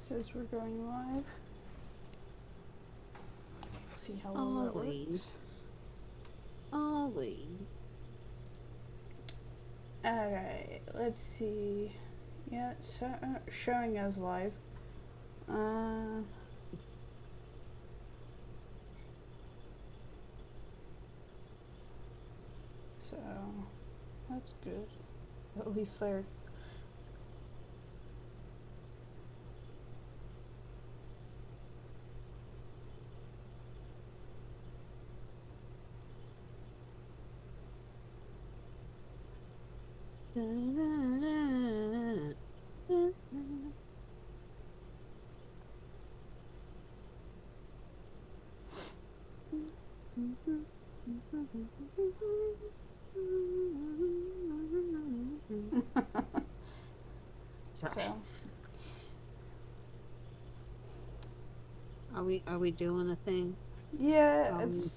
says we're going live. See how well that Always. works. Always. Alright, let's see. Yeah, it's showing as live. So, that's good. At least they're... Sorry. So, Are we doing the thing? yeah, I'm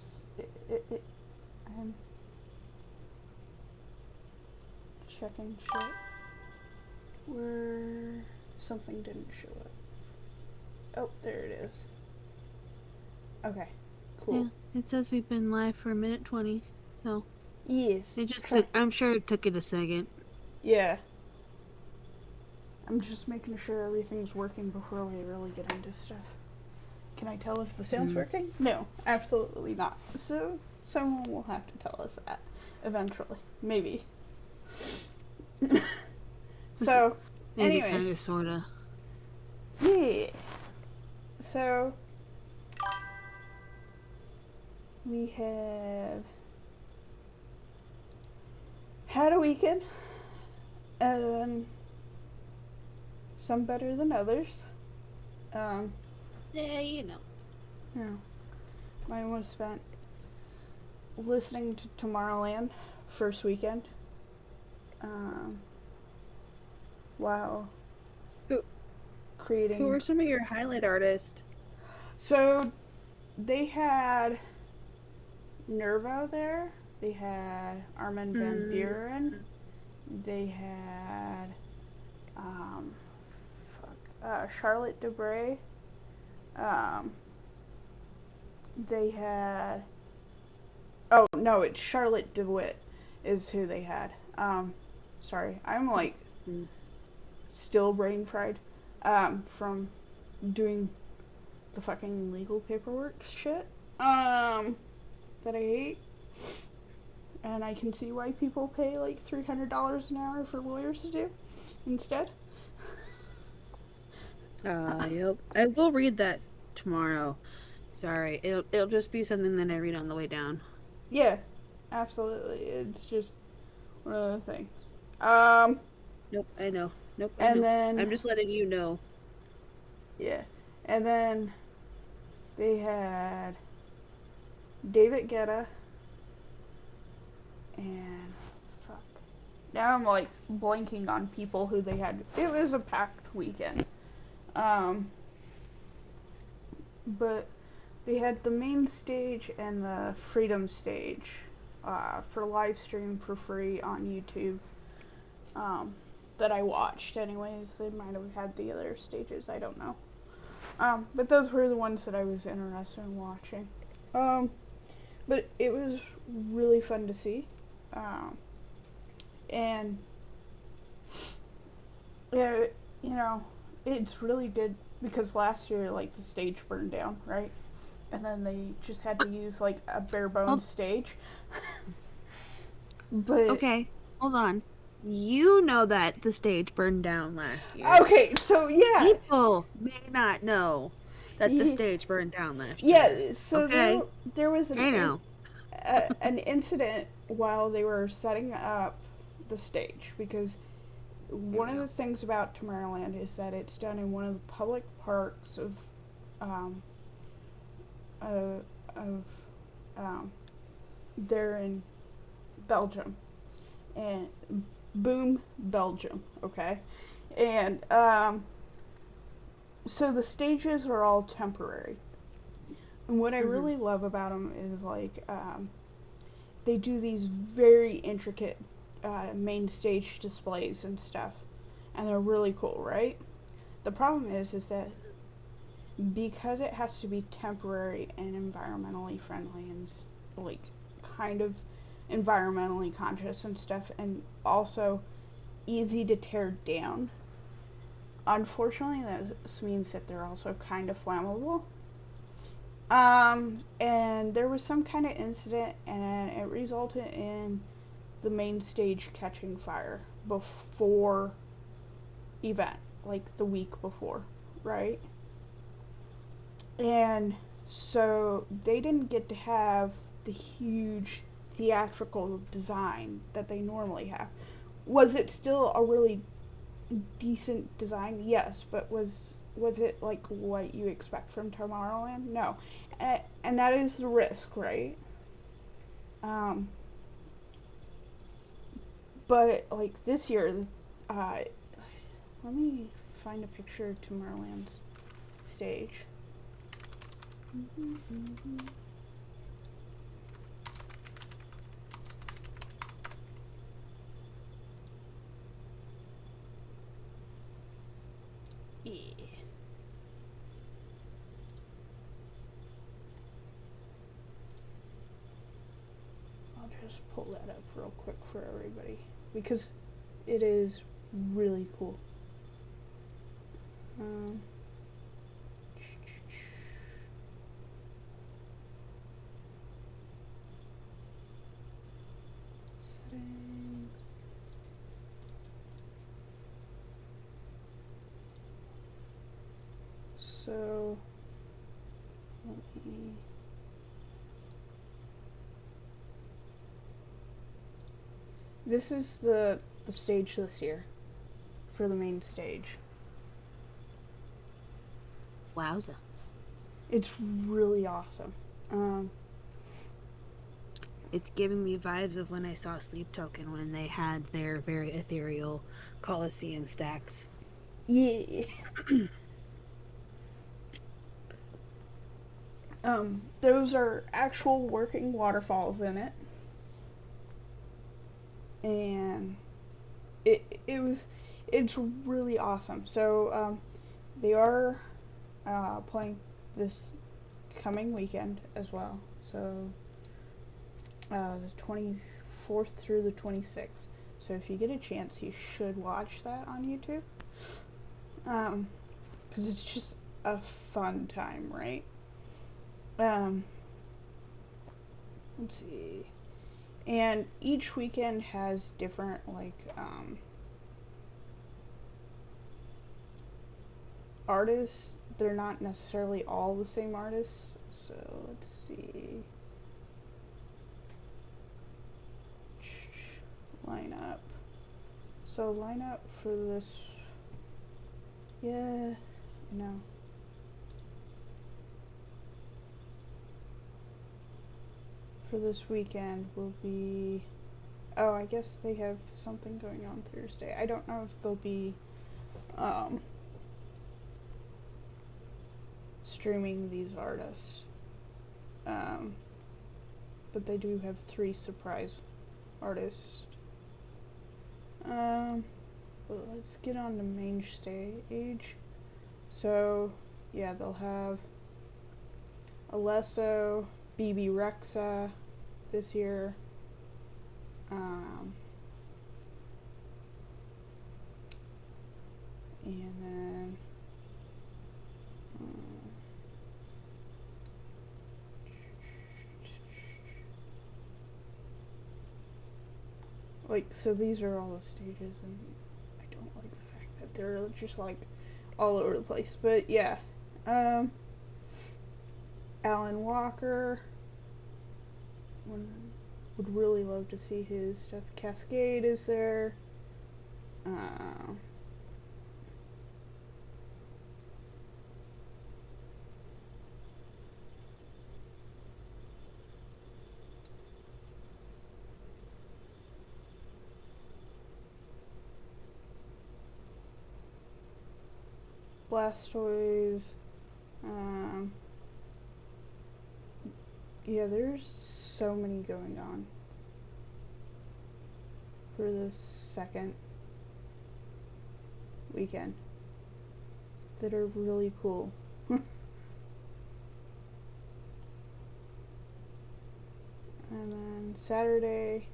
checking shit. Where something didn't show up. Oh, there it is. Okay, cool. Yeah, it says we've been live for a minute 20. So Yes. it just took. I'm sure it took it a second. Yeah. I'm just making sure everything's working before we really get into stuff. Can I tell if the sound's working? No, absolutely not. So someone will have to tell us that eventually, maybe. So, Maybe anyway, kind of, sorta. yeah. So we have had a weekend. Some better than others. Um, Yeah, you know. yeah. Mine was spent listening to Tomorrowland first weekend. Um, wow. Who Creating. were some of your highlight artists? So they had Nervo there. They had Armin van Buuren. They had um, Charlotte Debray. Um, they had oh no, it's Charlotte DeWitt is who they had. Sorry, I'm like still brain fried from doing the fucking legal paperwork shit that I hate. And I can see why people pay like $300 an hour for lawyers to do instead. Yep. I will read that tomorrow. Sorry, it'll just be something that I read on the way down. Yeah, absolutely. It's just one of those things. Um, Nope, I know. Nope, I and know. then I'm just letting you know. yeah, and then they had David Guetta and fuck. Now I'm like blanking on people who they had. It was a packed weekend. Um, but they had the main stage and the Freedom stage for live stream for free on YouTube. Um, that I watched, anyways. They might have had the other stages. I don't know. But those were the ones that I was interested in watching. But it was really fun to see. Um, and yeah, you know, it's really good because last year, like, the stage burned down, right? And then they just had to use like a bare bones stage. But Okay, hold on. You know that the stage burned down last year. okay, so yeah, People may not know that the stage burned down last yeah. year. So Okay? there was I know. an incident while they were setting up the stage because Here one we of go. the things about Tomorrowland is that it's done in one of the public parks um, of, of there in Belgium and Boom, Belgium. Okay, and so the stages are all temporary. And what I really love about them is like they do these very intricate main stage displays and stuff, and they're really cool, right? the problem is that because it has to be temporary and environmentally friendly and like kind of environmentally conscious and stuff, and also easy to tear down. Unfortunately, this means that they're also kind of flammable. And there was some kind of incident, and it resulted in the main stage catching fire before event, like the week before, right? And so they didn't get to have the huge theatrical design that they normally have. Was it still a really decent design? Yes, but was it like what you expect from Tomorrowland? No. And that is the risk, right? Um, but like this year, uh, let me find a picture of Tomorrowland's stage. Yeah. I'll just pull that up real quick for everybody because it is really cool. Um, settings. So let me. This is the stage this year for the main stage. Wowza. It's really awesome. Um, It's giving me vibes of when I saw Sleep Token when they had their very ethereal Coliseum stacks. yeah. Those are actual working waterfalls in it, and it's really awesome. So they are playing this coming weekend as well. So the 24th through the 26th. So if you get a chance, you should watch that on YouTube. Because it's just a fun time, right? Um, let's see. And each weekend has different, like, artists. They're not necessarily all the same artists. So let's see. Lineup. So lineup for this. Yeah, no. For this weekend will be. Oh, I guess they have something going on Thursday. I don't know if they'll be um, streaming these artists. Um, but they do have 3 surprise artists. But let's get on the main stage. So, yeah, they'll have Alesso, BB Rexa this year. And then like, so these are all the stages, and I don't like the fact that they're just like all over the place. But yeah, um, Alan Walker would really love to see his stuff. Cascade is there. Uh, Blastoise. Um, yeah, there's so many going on for this second weekend. that are really cool. And then Saturday,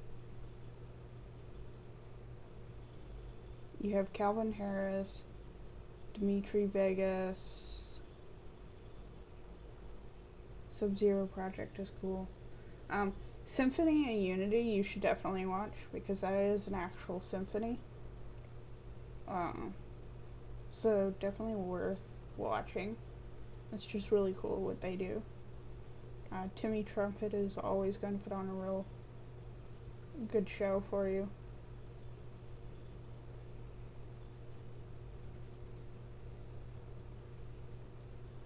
you have Calvin Harris, Dimitri Vegas, Sub-Zero Project is cool. Symphony and Unity you should definitely watch because that is an actual symphony. So definitely worth watching. It's just really cool what they do. Timmy Trumpet is always going to put on a real good show for you.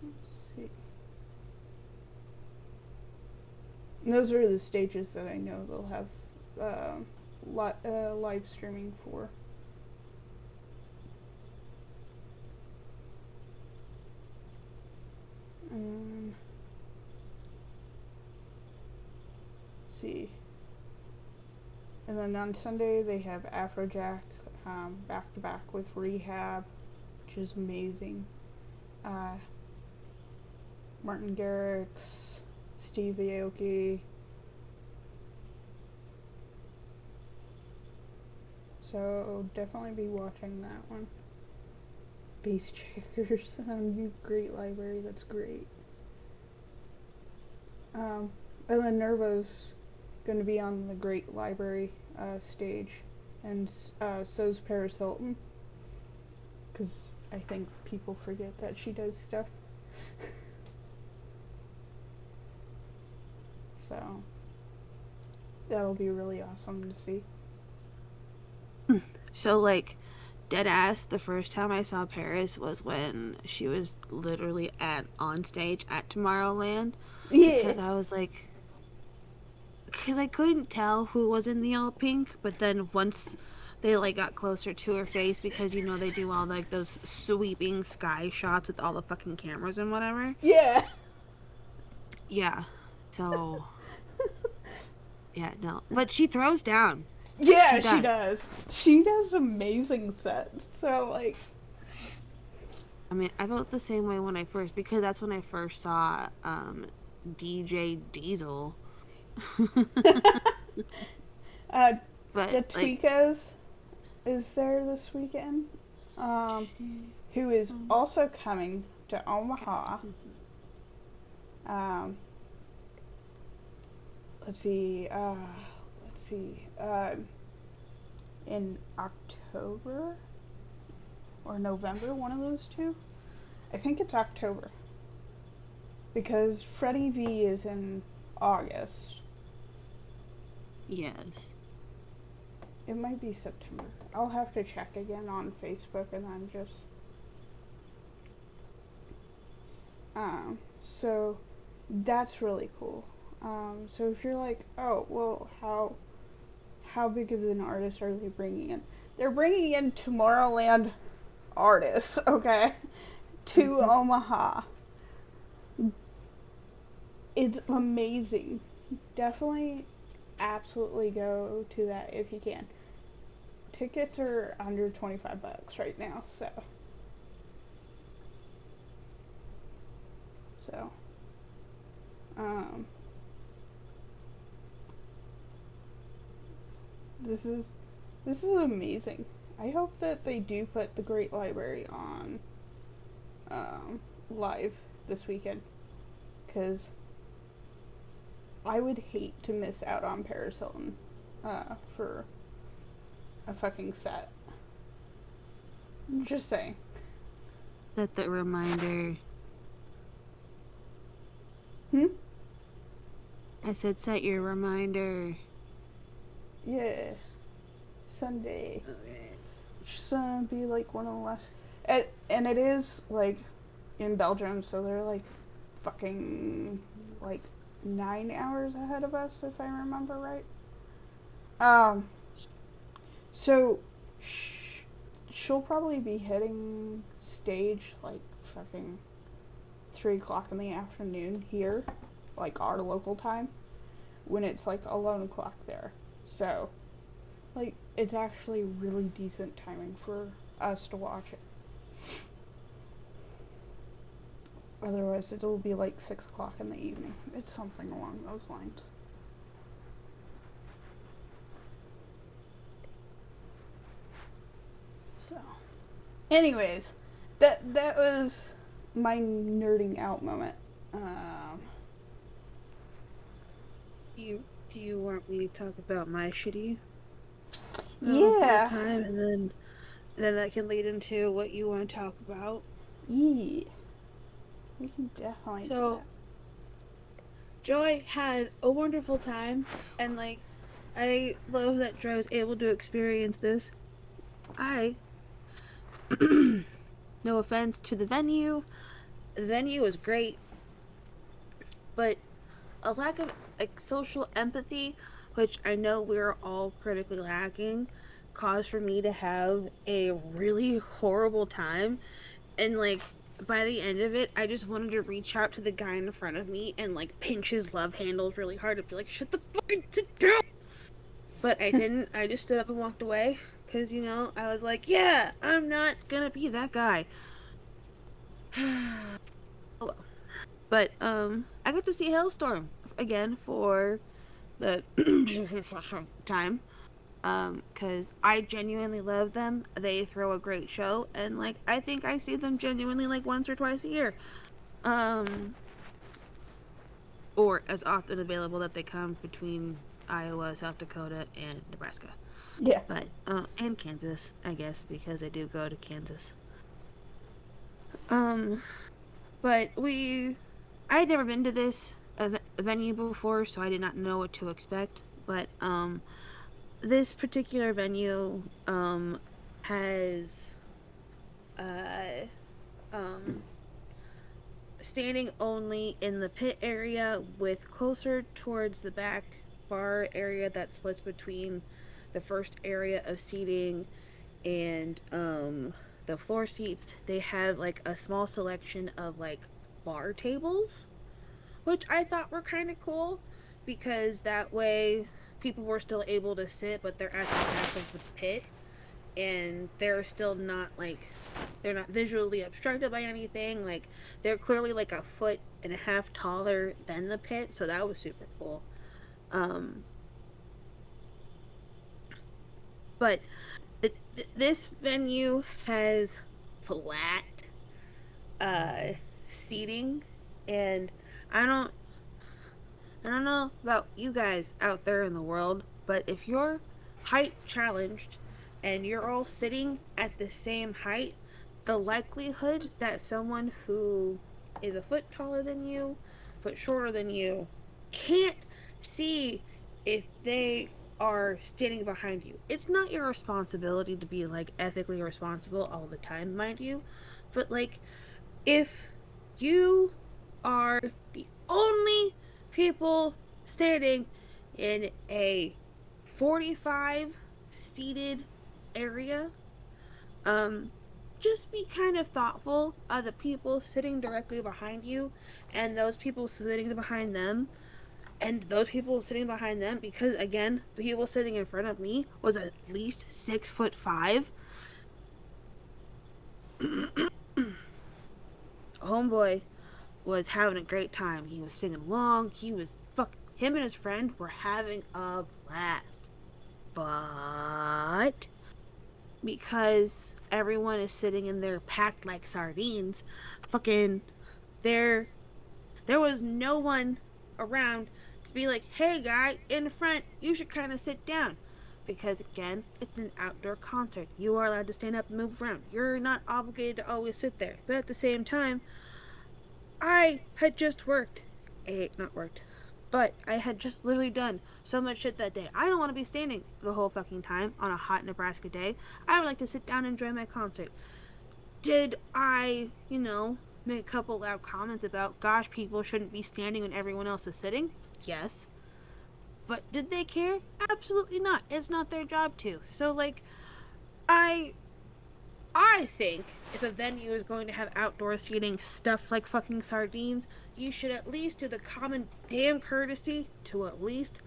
Let's see. And those are the stages that I know they'll have live streaming for. See. And then on Sunday they have Afrojack back to back with Rehab, which is amazing. Martin Garrix, Steve Aoki. So definitely be watching that one. Bass Checkers on Great Library, that's great. And then Nervo's going to be on the Great Library stage, and so's Paris Hilton, because I think people forget that she does stuff. So that'll be really awesome to see. So, like, dead ass, the first time I saw Paris was when she was literally on stage at Tomorrowland. Because I was like, because I couldn't tell who was in the all pink, but then once they like got closer to her face, because you know they do all like those sweeping sky shots with all the fucking cameras and whatever. Yeah. Yeah. So yeah, no. But she throws down. Yeah, she does. She does amazing sets. So like, I mean, I felt the same way when because that's when I first saw DJ Diesel. But the Tweekers is there this weekend, who is also coming to Omaha. Let's see, in October or November, one of those two. I think it's October, because Freddie V is in August. Yes. It might be September. I'll have to check again on Facebook and then just... so that's really cool. So if you're like, oh, well, how big of an artist are they bringing in? They're bringing in Tomorrowland artists, okay, to Omaha. It's amazing. Definitely, absolutely go to that if you can. Tickets are under $25 right now, so this is amazing. I hope that they do put the Great Library on live this weekend, because I would hate to miss out on Paris Hilton for a fucking set. Just saying. Set the reminder. I said set your reminder. Yeah. Sunday. Okay. Just be like one of the last. And it is like in Belgium, so they're like fucking like 9 hours ahead of us, if I remember right. So she'll probably be hitting stage like fucking 3 o'clock in the afternoon here, like our local time, when it's like 11 o'clock there. So like, it's actually really decent timing for us to watch it. Otherwise, it'll be like 6 o'clock in the evening. It's something along those lines. So, anyways, that was my nerding out moment. Do you want me to talk about my shitty Yeah. time, and then that can lead into what you want to talk about? Yeah. We can definitely do So that. Joy had a wonderful time, and like I love that Joy was able to experience this. I no offense to the venue. The venue was great, but a lack of like social empathy, which I know we're all critically lacking, caused for me to have a really horrible time. And like by the end of it, I just wanted to reach out to the guy in front of me and like pinch his love handles really hard and be like, "Shut the fucking sit down!" But I didn't. I just stood up and walked away because I was like, "Yeah, I'm not gonna be that guy." Oh well. But I got to see Hailstorm again for the time. Because I genuinely love them. They throw a great show, and like I think I see them genuinely like once or twice a year. Or as often available that they come between Iowa, South Dakota, and Nebraska. Yeah. But and Kansas, I guess, because I do go to Kansas. But I had never been to this venue before, so I did not know what to expect. But this particular venue has um standing only in the pit area with closer towards the back bar area that splits between the first area of seating and the floor seats. They have like a small selection of like bar tables, which I thought were kind of cool because that way people were still able to sit, but they're at the back of the pit and they're not visually obstructed by anything. Like they're clearly like a foot and a half taller than the pit, so that was super cool. Um, but this venue has flat uh seating, and I don't I don't know about you guys out there in the world, but if you're height challenged and you're all sitting at the same height, the likelihood that someone who is a foot taller than you, foot shorter than you, can't see if they are standing behind you. It's not your responsibility to be like ethically responsible all the time, mind you, but like if you are the only people standing in a 45 seated area, um, just be kind of thoughtful of the people sitting directly behind you and those people sitting behind them and those people sitting behind them, because again, the people sitting in front of me was at least 6'5". Homeboy was having a great time. He was singing along. Him and his friend were having a blast. But because everyone is sitting in there packed like sardines, fucking there was no one around to be like, "Hey guy in the front, you should kind of sit down." Because again, it's an outdoor concert. You are allowed to stand up and move around. You're not obligated to always sit there. But at the same time, I had just not worked, but I had just literally done so much shit that day. I don't want to be standing the whole fucking time on a hot Nebraska day. I would like to sit down and enjoy my concert. Did I, make a couple loud comments about, gosh, people shouldn't be standing when everyone else is sitting? Yes. But did they care? Absolutely not. It's not their job to. So, like, I I think if a venue is going to have outdoor seating stuffed like fucking sardines, you should at least do the common damn courtesy to at least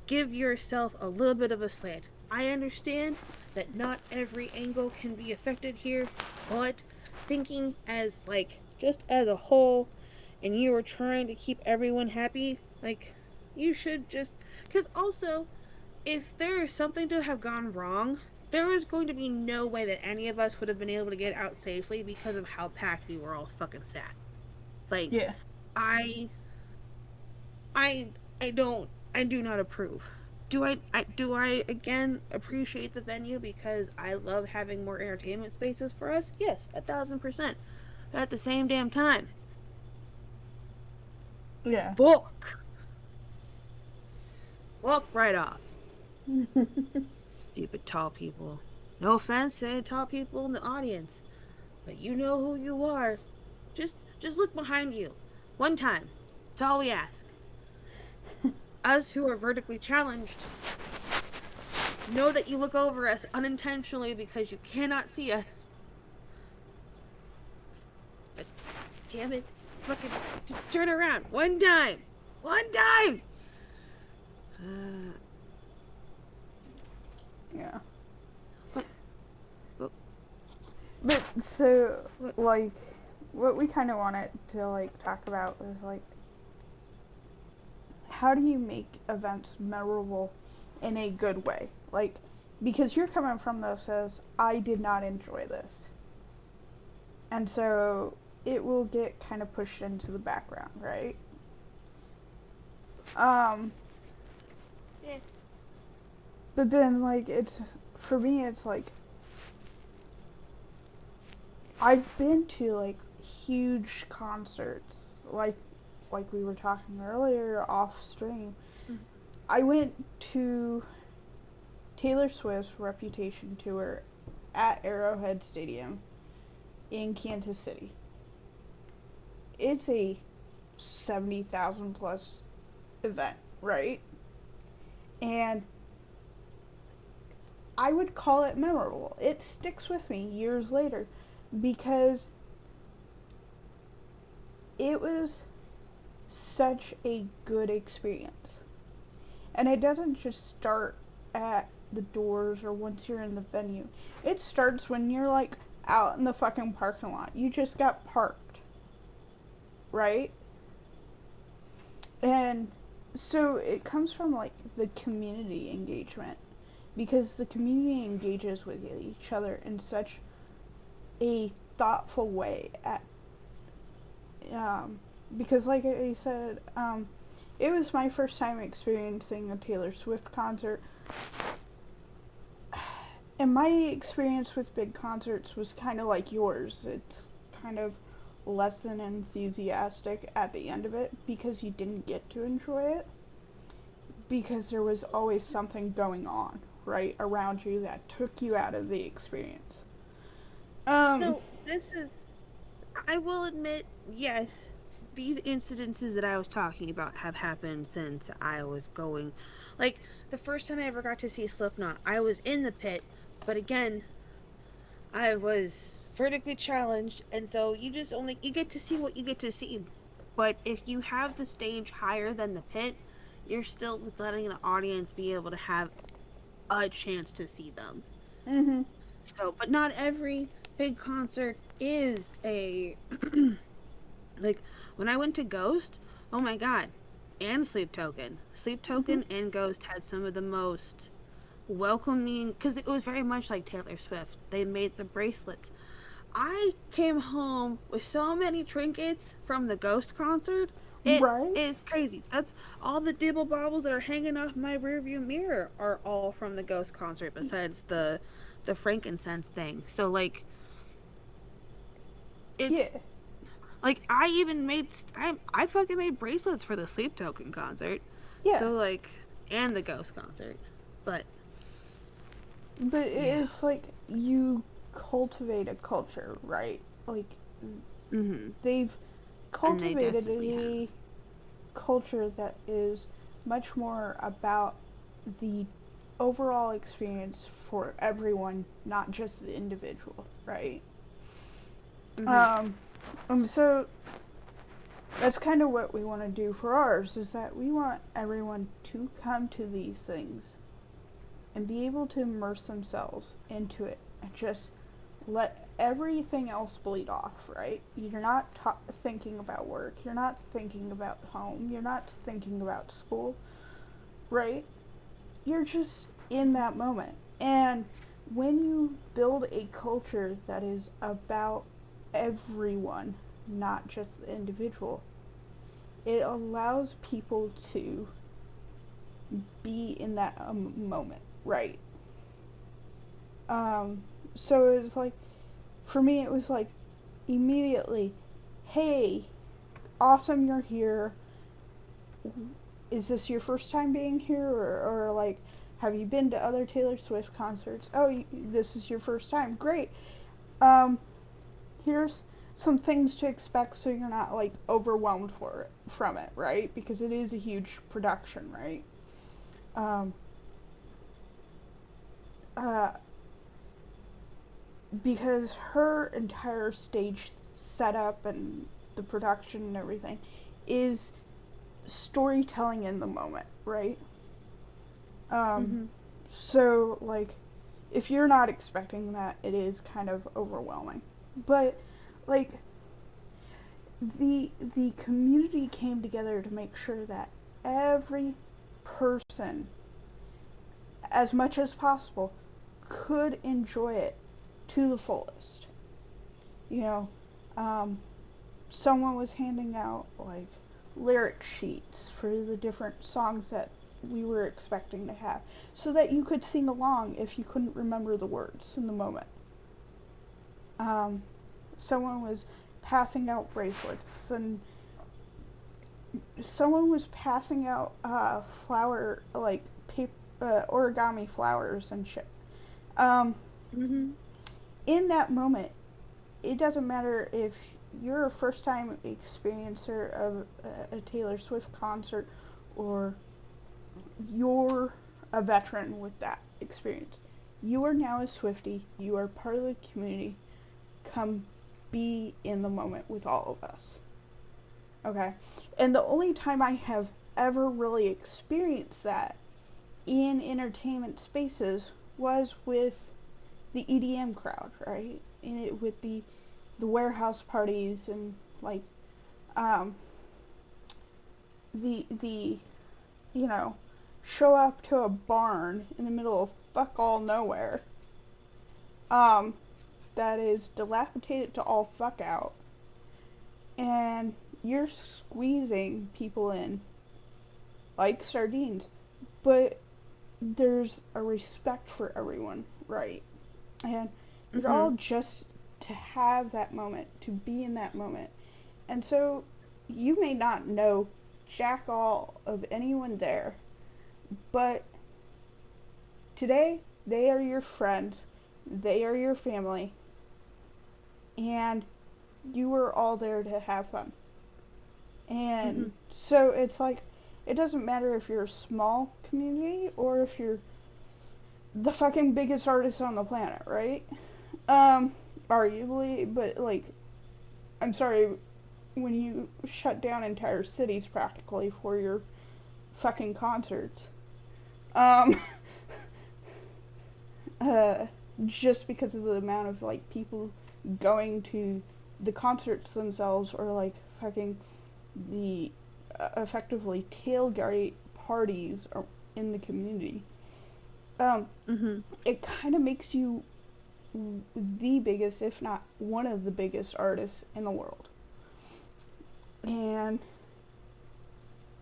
give yourself a little bit of a slant. I understand that not every angle can be affected here, but thinking as like just as a whole, and you were trying to keep everyone happy, like, you should just. Because also, if there is something to have gone wrong, there is going to be no way that any of us would have been able to get out safely because of how packed we were all fucking stacked. Like, Yeah. I, I, I do not approve. Do I again appreciate the venue because I love having more entertainment spaces for us? Yes, 1,000%. But at the same damn time, Yeah. book right off. Stupid tall people. No offense to any tall people in the audience, but you know who you are. Just look behind you. One time. That's all we ask. Us who are vertically challenged know that you look over us unintentionally because you cannot see us. But damn it, fucking just turn around. One time. One time. Yeah. But- But so, What? like, what we kind of wanted to like talk about was like, how do you make events memorable in a good way? Like, because you're coming from this as I did not enjoy this, and so it will get kind of pushed into the background, right? Um, Yeah. but then like it's for me, it's like I've been to like huge concerts, like we were talking earlier off stream. Mhm. I went to Taylor Swift's Reputation tour at Arrowhead Stadium in Kansas City. It's a 70,000 plus event, right? And I would call it memorable. It sticks with me years later because it was such a good experience. And it doesn't just start at the doors or once you're in the venue. It starts when you're like out in the fucking parking lot. You just got parked, right? And so it comes from like the community engagement because the community engages with each other in such a thoughtful way at um because like I said, it was my first time experiencing a Taylor Swift concert. And my experience with big concerts was kind of like yours. It's kind of less than enthusiastic at the end of it because you didn't get to enjoy it because there was always something going on right around you that took you out of the experience. Um So, I will admit, yes, these incidences that I was talking about have happened since I was going. Like, the first time I ever got to see Slipknot, I was in the pit, but again, I was vertically challenged, and so you get to see what you get to see. But if you have the stage higher than the pit, you're still letting the audience be able to have a chance to see them. mhm. So, but not every big concert is a like when I went to Ghost, oh my god, and Sleep Token. Sleep Mhm. Token and Ghost had some of the most welcoming because it was very much like Taylor Swift. They made the bracelets. I came home with so many trinkets from the Ghost concert. It Right? is crazy. That's all the dibble bobbles that are hanging off my rearview mirror are all from the Ghost concert besides the frankincense thing. So like Yeah. it's like I even made I fucking made bracelets for the Sleep Token concert. Yeah. So like and the Ghost concert. But But yeah. it's like you cultivate a culture, right? Like Mhm. they've And they cultivated definitely have. a culture that is much more about the overall experience for everyone, not just the individual, right? Mhm. Um, and so that's kind of what we want to do for ours is that we want everyone to come to these things and be able to immerse themselves into it and just let everything else bleed off, right? You're not thinking about work. You're not thinking about home. You're not thinking about school, right? You're just in that moment. And when you build a culture that is about everyone, not just the individual, it allows people to be in that moment, right? Um, so it was like, for me, it was like immediately, hey, awesome you're here. Is this your first time being here? Or like, have you been to other Taylor Swift concerts? Oh, this is your first time. Great. Um, here's some things to expect so you're not like overwhelmed from it, right? Because it is a huge production, right? Um, uh, because her entire stage setup and the production and everything is storytelling in the moment, right? Um, Mm-hmm. so like, if you're not expecting that, it is kind of overwhelming. But like, the community came together to make sure that every person, as much as possible, could enjoy it to the fullest. You know, um, someone was handing out like lyric sheets for the different songs that we were expecting to have so that you could sing along if you couldn't remember the words in the moment. Um, someone was passing out bracelets, and someone was passing out flower, like paper, origami flowers and shit. Um, Mm-hmm. in that moment, it doesn't matter if you're a first time experiencer of a Taylor Swift concert or you're a veteran with that experience. You are now a Swiftie. You are part of the community. Come be in the moment with all of us. Okay? And the only time I have ever really experienced that in entertainment spaces was with the EDM crowd, right? With the warehouse parties and like um, the you know, show up to a barn in the middle of fuck all nowhere. Um, that is dilapidated to all fuck out, and you're squeezing people in like sardines, but there's a respect for everyone, right? And you're Mm-hmm. all just to have that moment, to be in that moment. And so you may not know jack all of anyone there, but today they are your friends, they are your family, and you were all there to have fun. Mm-hmm. And so it's like, it doesn't matter if you're a small community or if you're the fucking biggest artist on the planet, right? Um, arguably, but like, I'm sorry, when you shut down entire cities practically for your fucking concerts, um, uh, just because of the amount of like people going to the concerts themselves or like fucking the effectively tailgate parties in the community. Um, Mm-hmm. it kind of makes you the biggest, if not one of the biggest artists in the world. And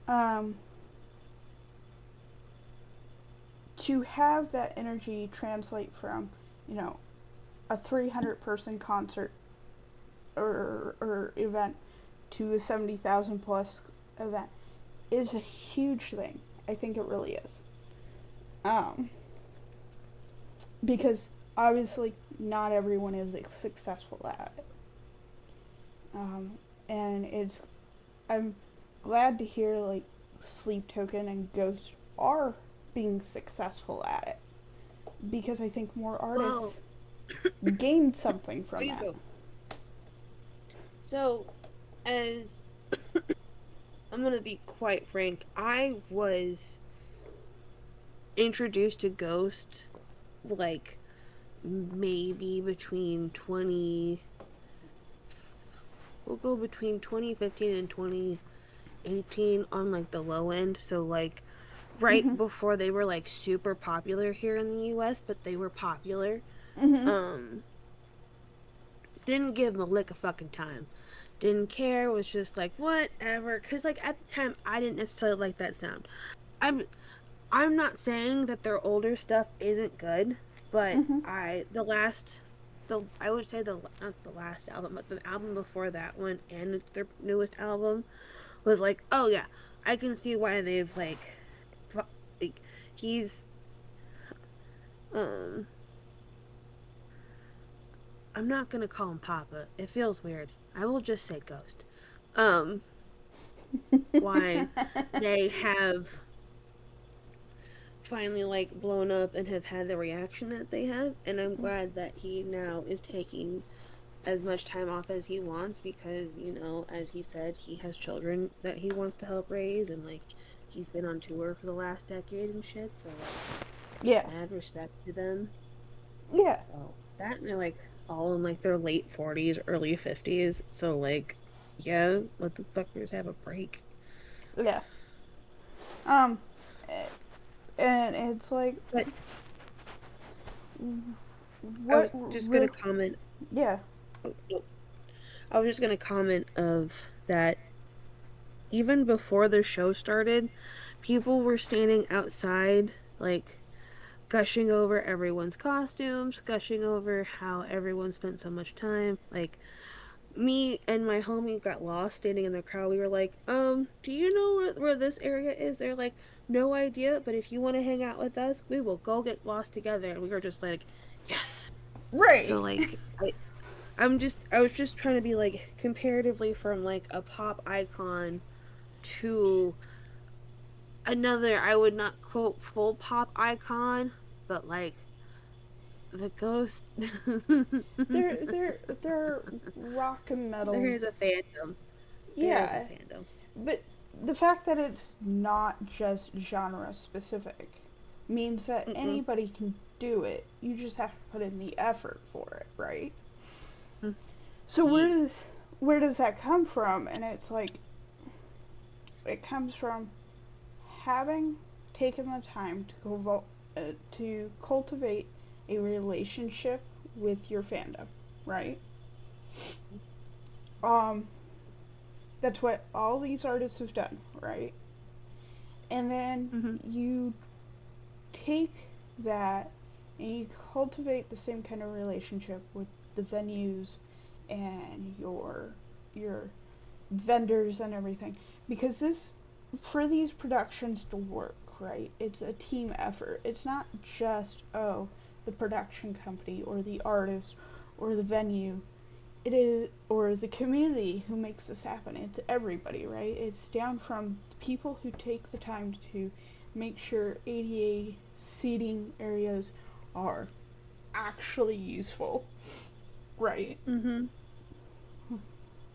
um, to have that energy translate from, you know, a 300 person concert or event to a 70,000 plus event is a huge thing. I think it really is. Um, because obviously not everyone is successful at it. Um, and I'm glad to hear like Sleep Token and Ghost are being successful at it because I think more Well, artists gained something there from you that. go. So, as I'm gonna be quite frank, I was introduced to Ghost like maybe between 20. We'll go between 2015 and 2018 on like the low end. So like right Mhm. before they were like super popular here in the US, but they were popular. Mhm. Um, didn't give them a lick of fucking time. Didn't care, was just like whatever. Cause like at the time I didn't necessarily like that sound. I'm I'm not saying that their older stuff isn't good, but Mhm. I would say the not the last album, but the album before that one and their newest album was like, oh yeah, I can see why they've like he's um I'm not gonna call him Papa. It feels weird. I will just say Ghost. Um, why they have finally like blown up and have had the reaction that they have, and I'm glad that he now is taking as much time off as he wants because, as he said, he has children that he wants to help raise, and like he's been on tour for the last decade and shit, so like Yeah. mad respect to them. Yeah. So that and they're like all in like their late 40s, early 50s, so like yeah, let the fuckers have a break. Yeah. Um, eh, and it's like, But I what was just gonna real? comment. Yeah. Oh, no, I was just gonna comment of that even before the show started, people were standing outside, like gushing over everyone's costumes, gushing over how everyone spent so much time. Like me and my homie got lost standing in the crowd. We were like, do you know where this area is? They're like, no idea, but if you want to hang out with us, we will go get lost together. And we were just like, yes. So Right. like I was just trying to be like comparatively from like a pop icon to another, I would not quote full pop icon, but like the Ghost. They're rock and There metal. is a fandom. There is a Yeah. fandom. But the fact that it's not just genre specific means that Mm-mm. anybody can do it. You just have to put in the effort for it, right? So Yes. where does that come from? And it's like it comes from having taken the time to cultivate a relationship with your fandom, right? Um, that's what all these artists have done, right? And then Mm-hmm. you take that and you cultivate the same kind of relationship with the venues and your vendors and everything because this for these productions to work, right, it's a team effort. It's not just the production company or the artist or the venue. It is or the community who makes this happen. It's everybody, right? It's down from the people who take the time to make sure ADA seating areas are actually useful, right? Mm-hmm.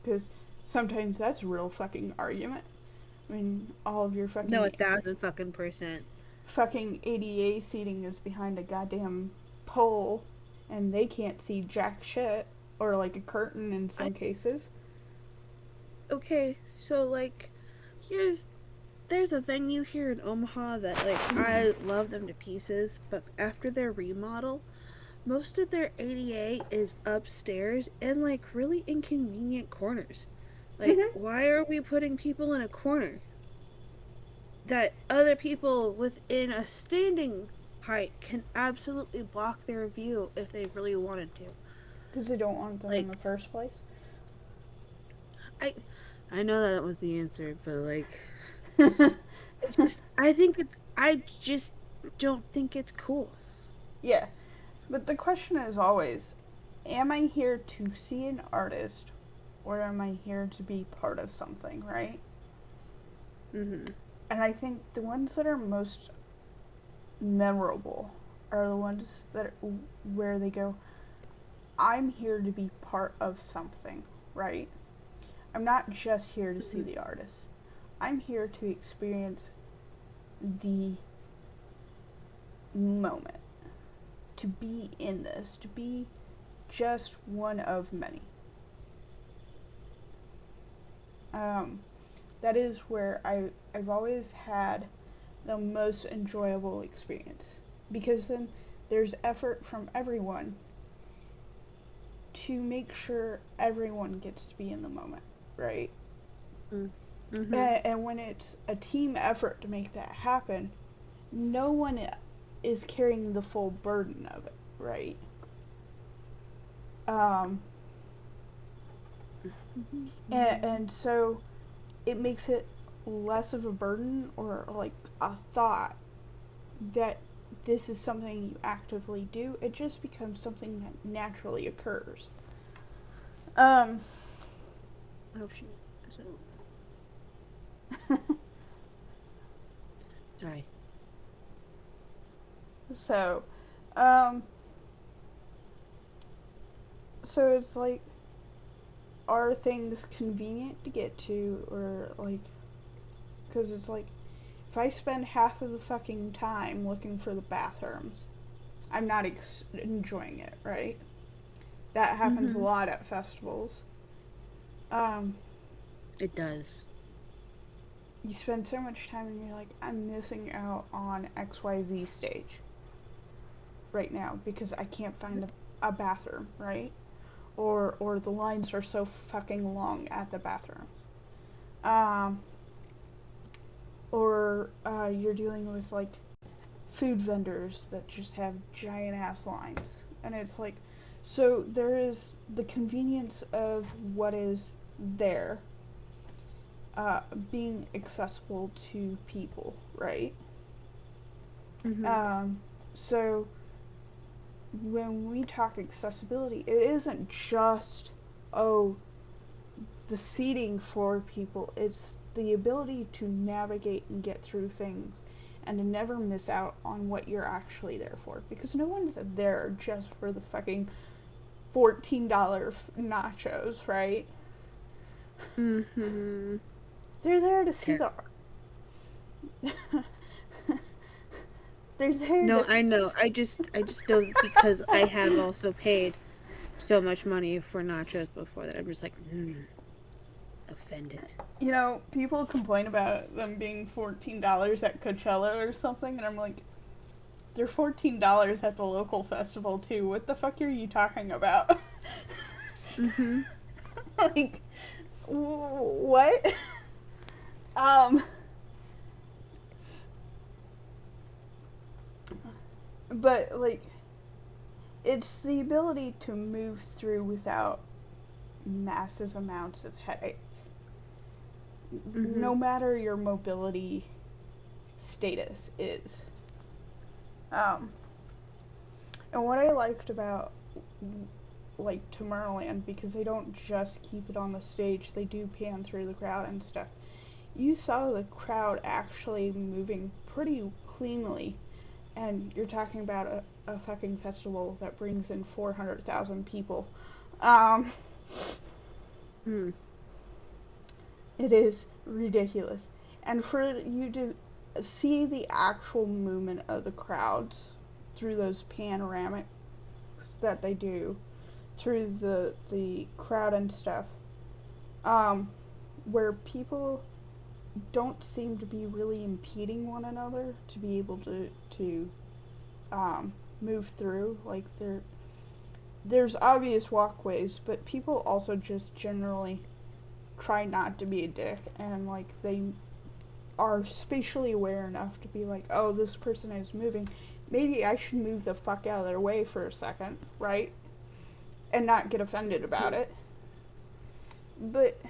Because sometimes that's a real fucking argument. I mean, all of your No, 1,000% fucking ADA seating is behind a goddamn pole, and they can't see jack shit, or like a curtain in I some cases. okay, so like here's there's a venue here in Omaha that like I love them to pieces, but after their remodel, most of their ADA is upstairs and like really inconvenient corners. Like, Mhm. why are we putting people in a corner that other people within a standing height can absolutely block their view if they really wanted to? Because they don't want them in the Like, first place. I I know that was the answer, but like I just don't think it's cool. Yeah, but the question is always, am I here to see an artist or am I here to be part of something, right? Mhm. And I think the ones that are most memorable are the ones that where they go, I'm here to be part of something, right? I'm not just here to see Mhm. the artist. I'm here to experience the moment. to be in this, to be just one of many. That is where I've always had the most enjoyable experience, because then there's effort from everyone to make sure everyone gets to be in the moment, right? Mm-hmm. And when it's a team effort to make that happen, no one is carrying the full burden of it, right? And so it makes it less of a burden, or like a thought that this is something you actively do. It just becomes something that naturally occurs. Oh shoot. Sorry. So, so it's like, are things convenient to get to, or like, because it's like, if I spend half of the fucking time looking for the bathrooms, I'm not enjoying it, right? That happens a lot at festivals. It does. You spend so much time and you're like, I'm missing out on XYZ stage right now because I can't find a bathroom, right? Or the lines are so fucking long at the bathrooms. Or you're dealing with like food vendors that just have giant ass lines. And it's like, so there is the convenience of what is there being accessible to people, right? So when we talk accessibility, it isn't just, oh, the seating for people. It's the ability to navigate and get through things and to never miss out on what you're actually there for. Because no one's there just for the fucking $14 nachos, right? Mm-hmm. They're there to see the... They're there No, to... I know. I just don't, because I have also paid so much money for nachos before that I'm just like, offended. You know, people complain about them being $14 at Coachella or something, and I'm like, they're $14 at the local festival too. What the fuck are you talking about? Like, what? Um, but like, it's the ability to move through without massive amounts of headache. No matter your mobility status is. Um, and what I liked about like Tomorrowland, because they don't just keep it on the stage, they do pan through the crowd and stuff. You saw the crowd actually moving pretty cleanly, and you're talking about a fucking festival that brings in 400,000 people. It is ridiculous. And for you to see the actual movement of the crowds through those panoramics that they do, through the crowd and stuff, where people don't seem to be really impeding one another to be able to move through. Like there's obvious walkways, but people also just generally try not to be a dick, and like they are spatially aware enough to be like, oh, this person is moving. Maybe I should move the fuck out of their way for a second, right? And not get offended about it. But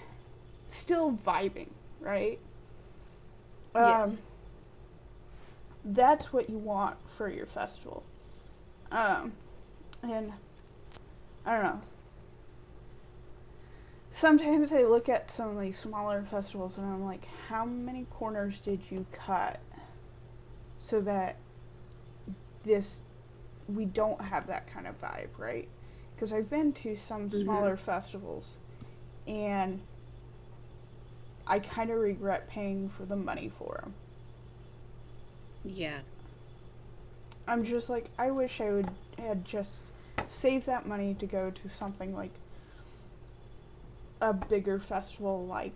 still vibing, right? Yes. That's what you want for your festival. And I don't know. Sometimes I look at some of these smaller festivals and I'm like, how many corners did you cut so that we don't have that kind of vibe, right? Because I've been to some smaller festivals and I kind of regret paying for the money for them. Yeah. I'm just like, I wish I would had just saved that money to go to something like a bigger festival like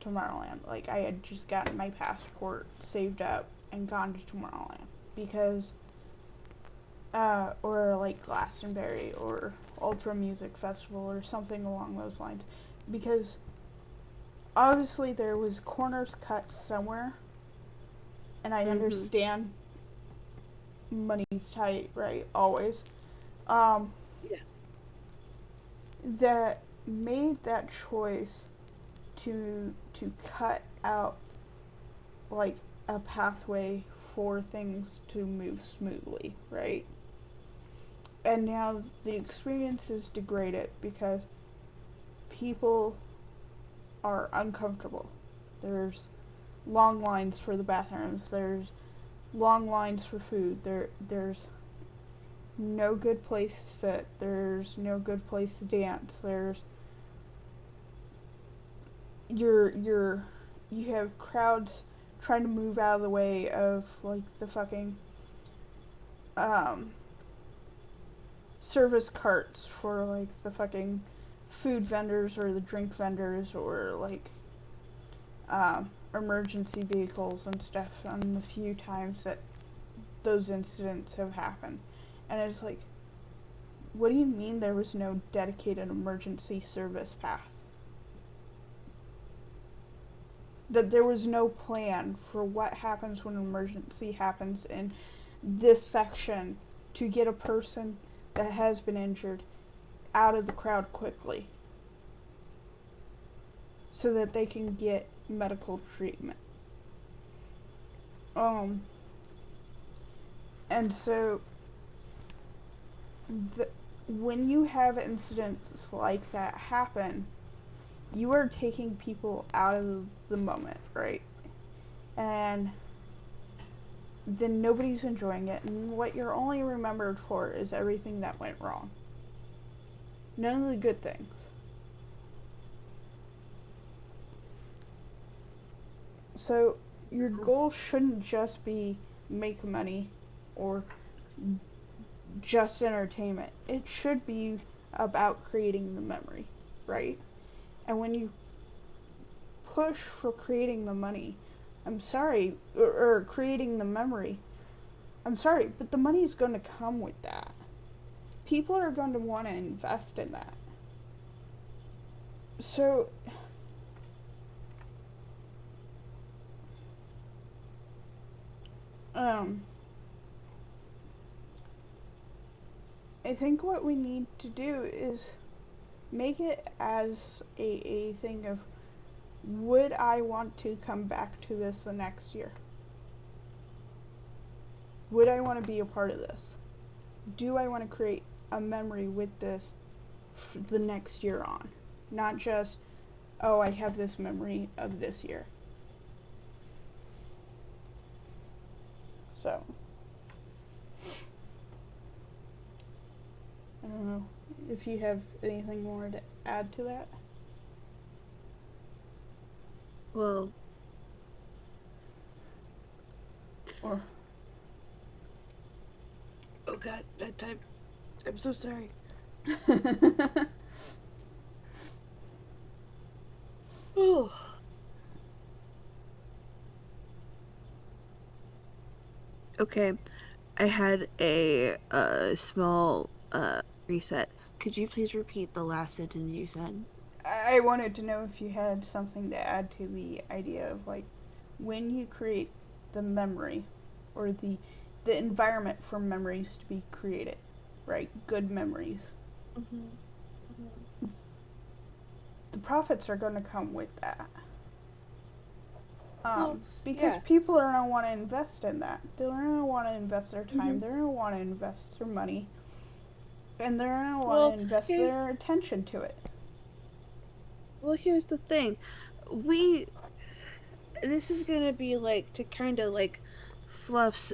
Tomorrowland. Like, I had just gotten my passport saved up and gone to Tomorrowland because or like Glastonbury or Ultra Music Festival or something along those lines, because obviously there was corners cut somewhere, and I understand money's tight, right? Always. Yeah. That made that choice to cut out like a pathway for things to move smoothly, right? And now the experience is degraded because people are uncomfortable. There's long lines for the bathrooms. There's long lines for food. There's no good place to sit. There's no good place to dance. You have crowds trying to move out of the way of like the fucking service carts for like the fucking food vendors or the drink vendors or like emergency vehicles and stuff on the few times that those incidents have happened. And it's like, what do you mean there was no dedicated emergency service path? That there was no plan for what happens when an emergency happens in this section to get a person that has been injured out of the crowd quickly so that they can get medical treatment. And so when you have incidents like that happen, you are taking people out of the moment, right? And then nobody's enjoying it, and what you're only remembered for is everything that went wrong. None of the good things. So your goal shouldn't just be make money or just entertainment. It should be about creating the memory, right? And when you push for creating the money, I'm sorry, or creating the memory, I'm sorry, but the money is going to come with that. People are going to want to invest in that. So, I think what we need to do is make it as a thing of, would I want to come back to this the next year? Would I want to be a part of this? Do I want to create a memory with this the next year on? Not just, oh, I have this memory of this year. So, I don't know if you have anything more to add to that. Well, Or oh god, bedtime. I'm so sorry. Oh. Okay, I had a small reset. Could you please repeat the last sentence you said? I wanted to know if you had something to add to the idea of like, when you create the memory or the environment for memories to be created, right? Good memories. The profits are going to come with that. Because yeah. people are going to want to invest in that. They're going to want to invest their time. They're going to want to invest their money. And they're going to want to invest their attention to it. Well, here's the thing. This is gonna be like to kind of like fluff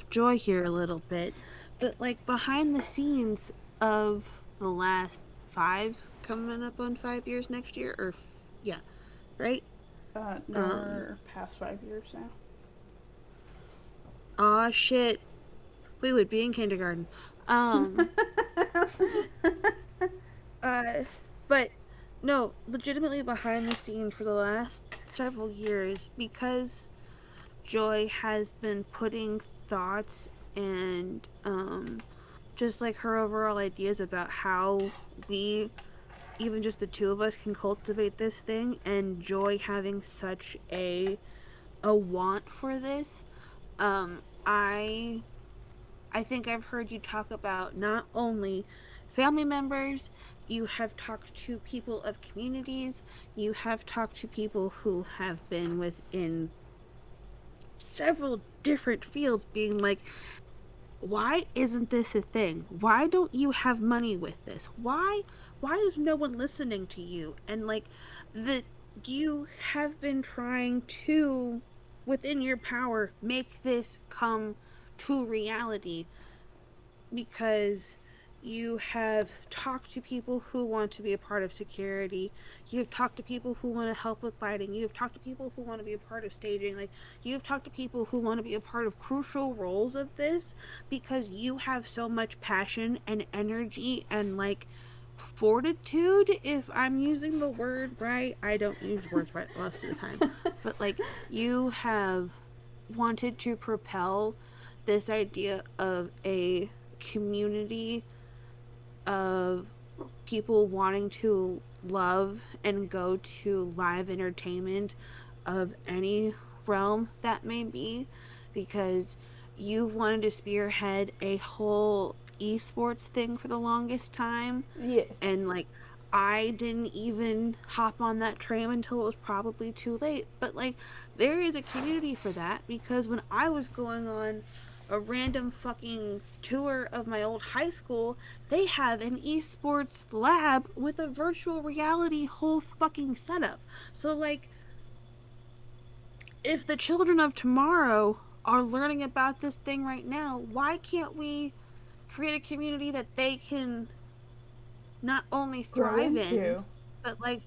joy here a little bit, but like behind the scenes of the last 5, coming up on 5 years next year, or yeah, right? No, we're past 5 years now. Aw, shit. We would be in kindergarten. Um, But no, legitimately behind the scenes for the last several years, because Joy has been putting thoughts and just like her overall ideas about how we, even just the two of us, can cultivate this thing, and Joy having such a want for this. um I I think I've heard you talk about not only family members, you have talked to people of communities, you have talked to people who have been within several different fields, being like, why isn't this a thing? Why don't you have money with this? Why is no one listening to you? And like, the you have been trying to, within your power, make this come to reality, because you have talked to people who want to be a part of security, you've talked to people who want to help with lighting, you've talked to people who want to be a part of staging, like, you've talked to people who want to be a part of crucial roles of this, because you have so much passion and energy and like fortitude, if I'm using the word right. I don't use words right most of the time, but like, you have wanted to propel this idea of a community of people wanting to love and go to live entertainment of any realm that may be, because you've wanted to spearhead a whole esports thing for the longest time. Yes. And like, I didn't even hop on that train until it was probably too late, but like, there is a community for that, because when I was going on a random fucking tour of my old high school, they have an esports lab with a virtual reality whole fucking setup. So like, if the children of tomorrow are learning about this thing right now, why can't we create a community that they can not only Grow thrive in, into. but like,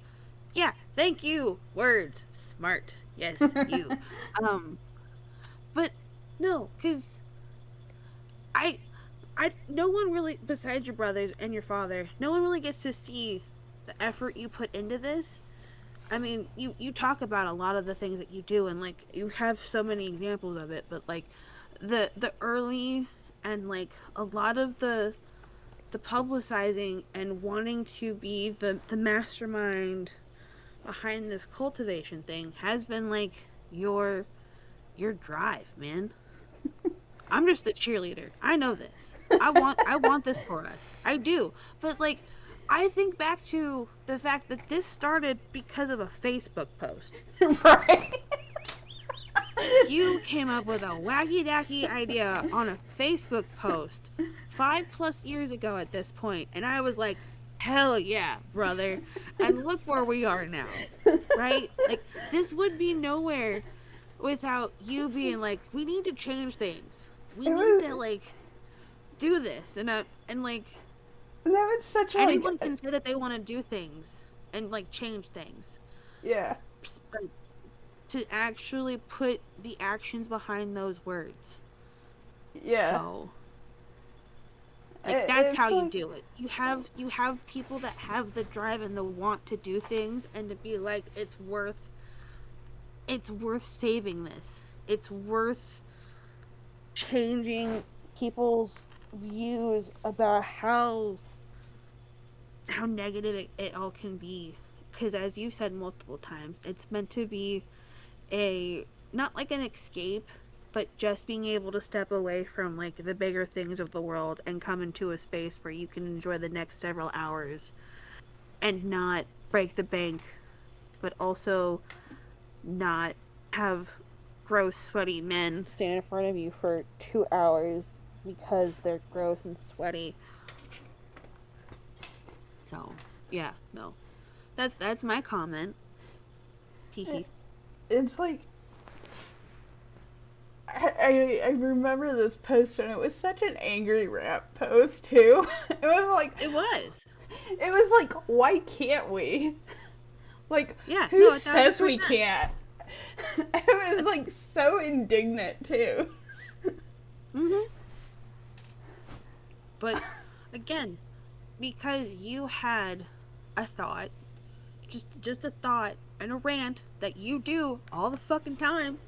yeah, thank you, words, smart, yes, you. um but no, because I no one really, besides your brothers and your father, no one really gets to see the effort you put into this. I mean, you talk about a lot of the things that you do, and like, you have so many examples of it, but like, the early, and like a lot of the publicizing and wanting to be the mastermind behind this cultivation thing has been like your drive, man. I'm just the cheerleader. I know this. I want this for us. I do. But like, I think back to the fact that this started because of a Facebook post. Right. You came up with a wacky dacky idea on a Facebook post 5+ years ago at this point, and I was like, hell yeah, brother. And look where we are now. Right? Like, this would be nowhere without you being like, we need to change things. We It need was to like do this, and like, that was such a like anyone can say that they want to do things and like change things, yeah. but to actually put the actions behind those words. Yeah. So like, that's It's how you like do it. You have people that have the drive and the want to do things, and to be like, it's worth saving this. It's worth changing people's views about how negative it all can be, because as you said multiple times, it's meant to be a, not like an escape, but just being able to step away from like the bigger things of the world and come into a space where you can enjoy the next several hours and not break the bank, but also not have gross sweaty men stand in front of you for 2 hours because they're gross and sweaty. So yeah, no, that's my comment. Teehee. it's like I remember this post and it was such an angry rap post too. It was like It was. why can't we? Like Yeah, who no, says we 1,000%. can't? It was like so indignant too. Mhm. But again, because you had a thought, just a thought and a rant that you do all the fucking time.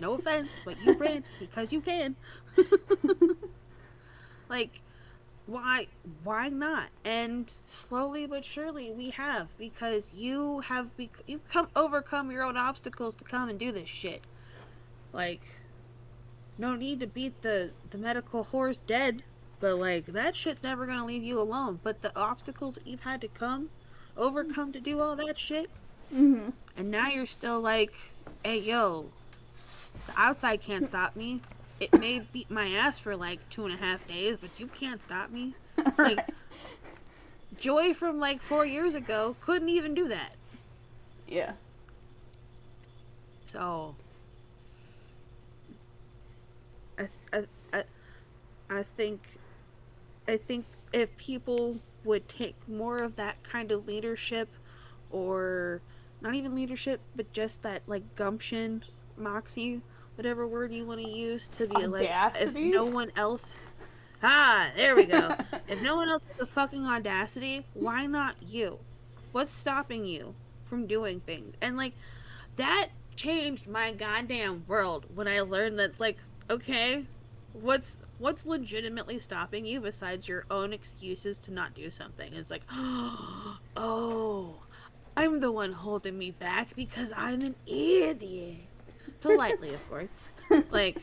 No offense, but you rant because you can. Like, why not? And slowly but surely we have, because you've overcome your own obstacles to come and do this shit. Like, no need to beat the medical horse dead, but like that shit's never gonna leave you alone. But the obstacles that you've had to overcome to do all that shit, Mhm. and now you're still like, hey yo, the outside can't stop me. It may beat my ass for like 2.5 days, but you can't stop me. Like, Right. Joy from like 4 years ago couldn't even do that. Yeah. So I I I, I think I think if people would take more of that kind of leadership, or not even leadership, but just that like gumption, moxie, whatever word you want to use, to be like, if Audacity. no one else, there we go. If no one else has the fucking audacity, why not you? What's stopping you from doing things? And like, that changed my goddamn world when I learned that, like, okay, what's legitimately stopping you besides your own excuses to not do something? It's like, oh, I'm the one holding me back because I'm an idiot. Politely, of course. Like,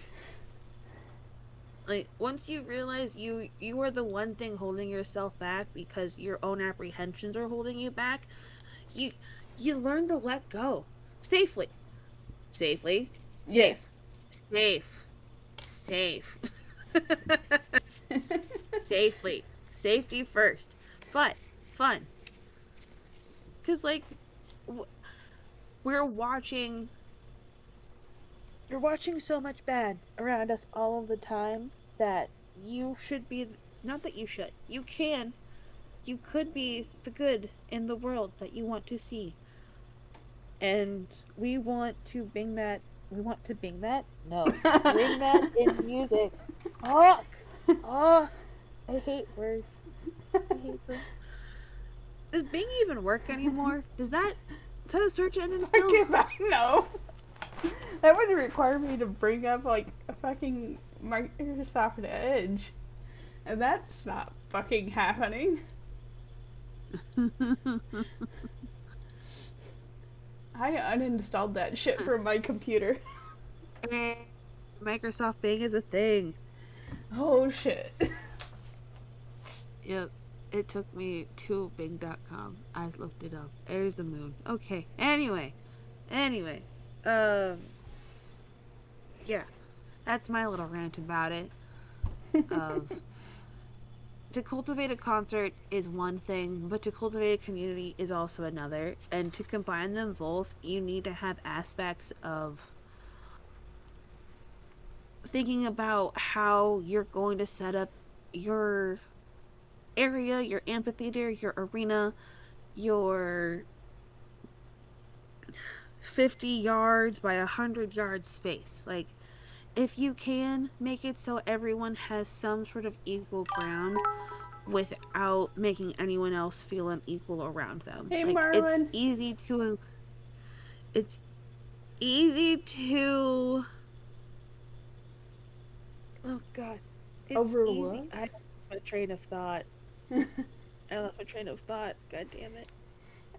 once you realize you are the one thing holding yourself back because your own apprehensions are holding you back, you you learn to let go safely. Safely. Yeah. Safe. Safe. Safe. Safely. Safety first. But fun. Because, like, we're watching. We're watching so much bad around us all of the time that you should be. Not that you should. You can. You could be the good in the world that you want to see. And we want to bring that. We want to bring that? No. Bring that in music. Fuck! Oh, I hate words. I hate them. Does Bing even work anymore? Is that a search engine Fuck still? if I know. That would require me to bring up like a fucking Microsoft Edge. And that's not fucking happening. I uninstalled that shit from my computer. Microsoft Bing is a thing. Oh shit. Yep. It took me to Bing.com. I looked it up. There's the moon. Okay. Anyway. Um. Yeah. That's my little rant about it. Of To cultivate a concert is one thing, but to cultivate a community is also another. And to combine them both, you need to have aspects of thinking about how you're going to set up your area, your amphitheater, your arena, your 50 yards by 100 yards space. Like, if you can make it so everyone has some sort of equal ground without making anyone else feel unequal around them. Hey Like, it's Marlon. easy to oh god. It's easy. Overlook. I lost my train of thought. God damn it.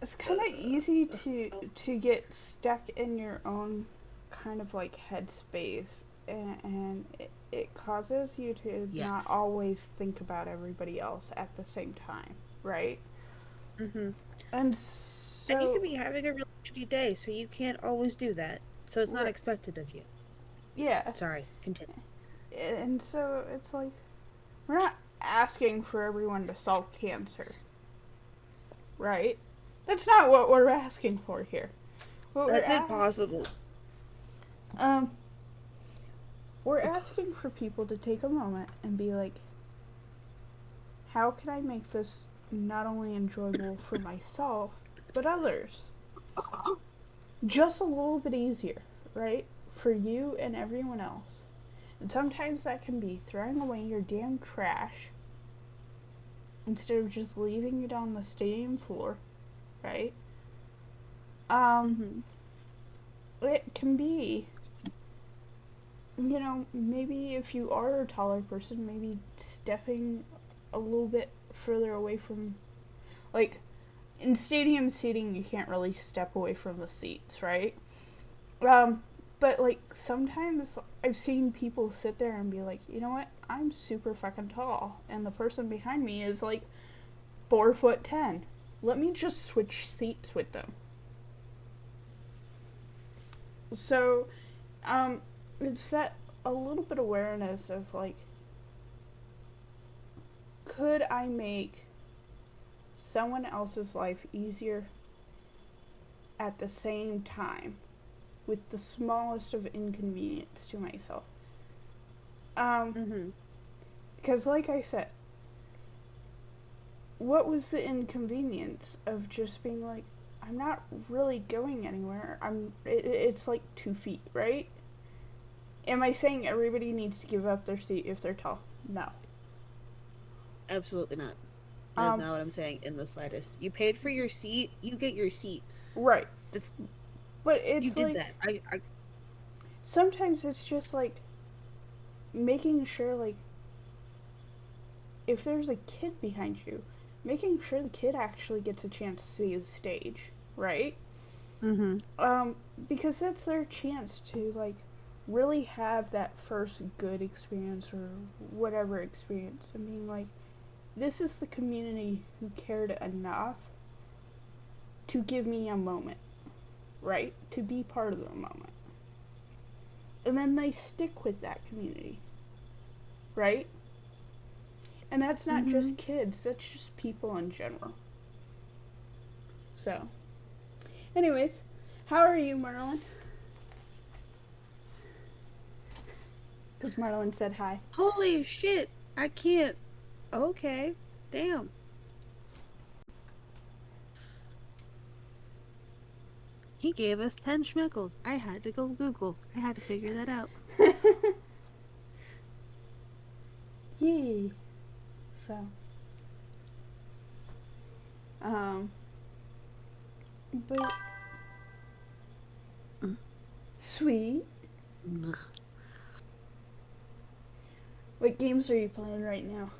It's kind of easy Uh, oh, to get stuck in your own kind of like headspace, and it causes you to not yes. always think about everybody else at the same time, right? Mhm. And And you could so, be having a really shitty day, so you can't always do that. So it's not r- expected of you. yeah, Sorry, continue. and so it's like we're not asking for everyone to solve cancer, right? That's not what we're asking for here. What we're That's asking, impossible. um, we're asking for people to take a moment and be like, how can I make this not only enjoyable for myself, but others? Just a little bit easier, right? For you and everyone else. And sometimes that can be throwing away your damn trash, instead of just leaving it on the stadium floor, right? Mhm. It can be, maybe if you are a taller person, maybe stepping a little bit further away from, like, in stadium seating, you can't really step away from the seats, right? Um, but like sometimes I've seen people sit there and be like, you know what? I'm super fucking tall, and the person behind me is like 4'10". Let me just switch seats with them. So, um, it's that a little bit awareness of like, could I make someone else's life easier at the same time with the smallest of inconvenience to myself? Mhm. Because like I said, what was the inconvenience of just being like, I'm not really going anywhere. It's like 2 feet, right? Am I saying everybody needs to give up their seat if they're tall? No. Absolutely not. That is Um, not what I'm saying in the slightest. You paid for your seat, you get your seat. right. That's But you it's did like that. I sometimes it's just like making sure like if there's a kid behind you, making sure the kid actually gets a chance to see the stage, right? Mhm. Um, because that's their chance to like really have that first good experience or whatever experience and being like, this is the community who cared enough to give me a moment, right? To be part of the moment. And then they stick with that community, right? And that's not just Mhm. kids, that's just people in general. So, anyways, how are you, Marlon? Because Marlon said hi. Holy shit. I can't. Okay. Damn. He gave us 10 schmeckles. I had to go Google. I had to figure that out. Yay. So, um, but sweet. Ugh. What games are you playing right now?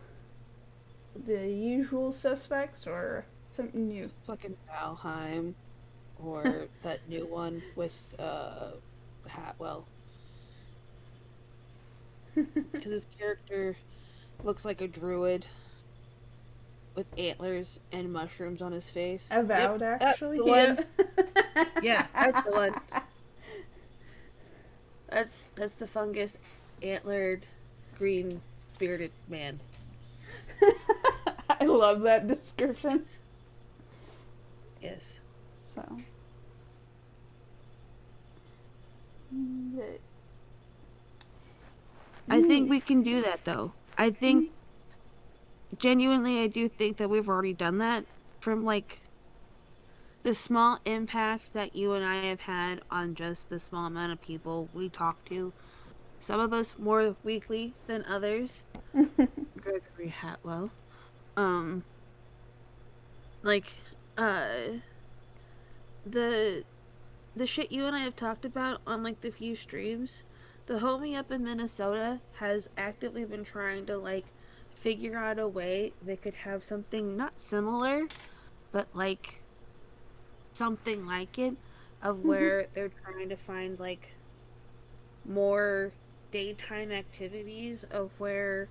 The usual suspects or something new? Fucking Valheim. Or that new one with Hatwell. Because his character looks like a druid with antlers and mushrooms on his face. Yep, Avowed, that's actually. the one. Yeah. Yeah, that's the one. That's the fungus antlered green bearded man. I love that description. Yes. Yes. So, but, I think mm, we can do that though. I think genuinely I do think that we've already done that from like the small impact that you and I have had on just the small amount of people we talk to. Some of us more weekly than others. Gregory Hatwell. Um, like, uh, the the shit you and I have talked about on like the few streams, the homie up in Minnesota has actively been trying to like figure out a way they could have something not similar, but like something like it, of where they're trying to find like more daytime activities of where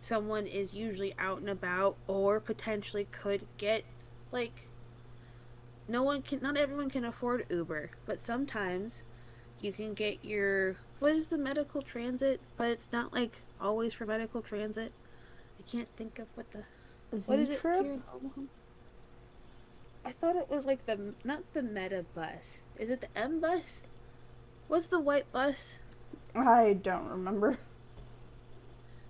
someone is usually out and about or potentially could get like not everyone can afford Uber, but sometimes you can get your what is the medical transit, but it's not like always for medical transit. I can't think of what is it Z-Trip? here in Omaha? I thought it was like the not the Meta bus. Is it the M bus? What's the white bus? I don't remember.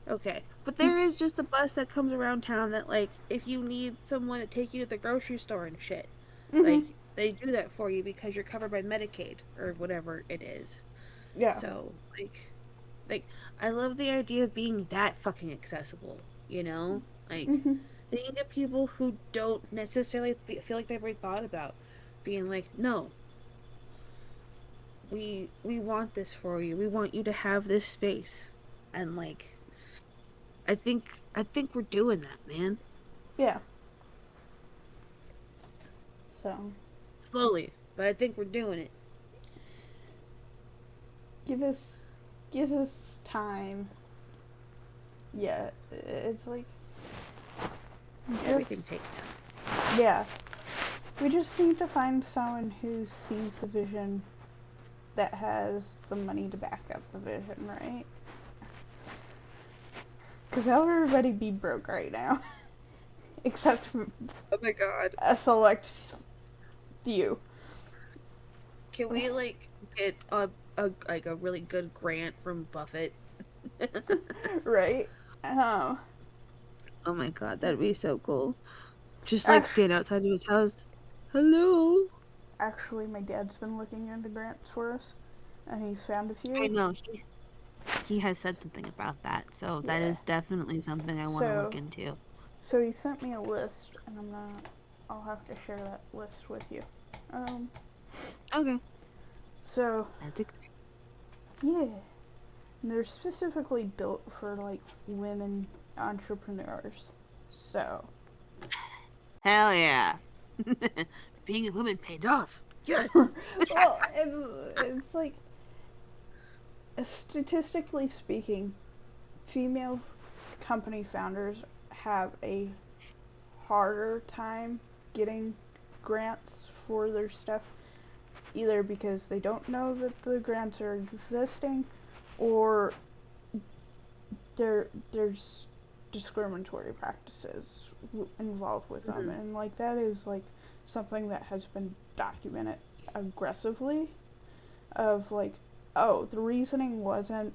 Okay, but there is just a bus that comes around town that like if you need someone to take you to the grocery store and shit, Hmm. like they do that for you because you're covered by Medicaid or whatever it is. Yeah. So like I love the idea of being that fucking accessible, you know? Like Hmm. Think of people who don't necessarily feel like they've ever thought about being like, no, we want this for you. We want you to have this space. And like, I think we're doing that, man. Yeah. So Slowly, but I think we're doing it. give us give us time. Yeah, it's like Everything takes time. yeah. We just need to find someone who sees the vision that has the money to back up the vision, right? Because how would everybody be broke right now? Except for Oh my god. a select few. Can we like get a really good grant from Buffett? Right? Oh my god, that'd be so cool. Just like Actually, stand outside of his house. Hello. actually, my dad's been looking into grants for us, and he's found a I few. know he has said something about that, so that Yeah. is definitely something I want to look So, into. so he sent me a list, and I'll have to share that list with you. Um, Okay, so that's exciting. yeah, and they're specifically built for like women entrepreneurs. So, Hell yeah. Being a woman paid off. Yes. well, it's like statistically speaking, female company founders have a harder time getting grants for their stuff, either because they don't know that the grants are existing, or there's discriminatory practices involved with them, Mhm. and like that is like something that has been documented aggressively. Of like, oh, the reasoning wasn't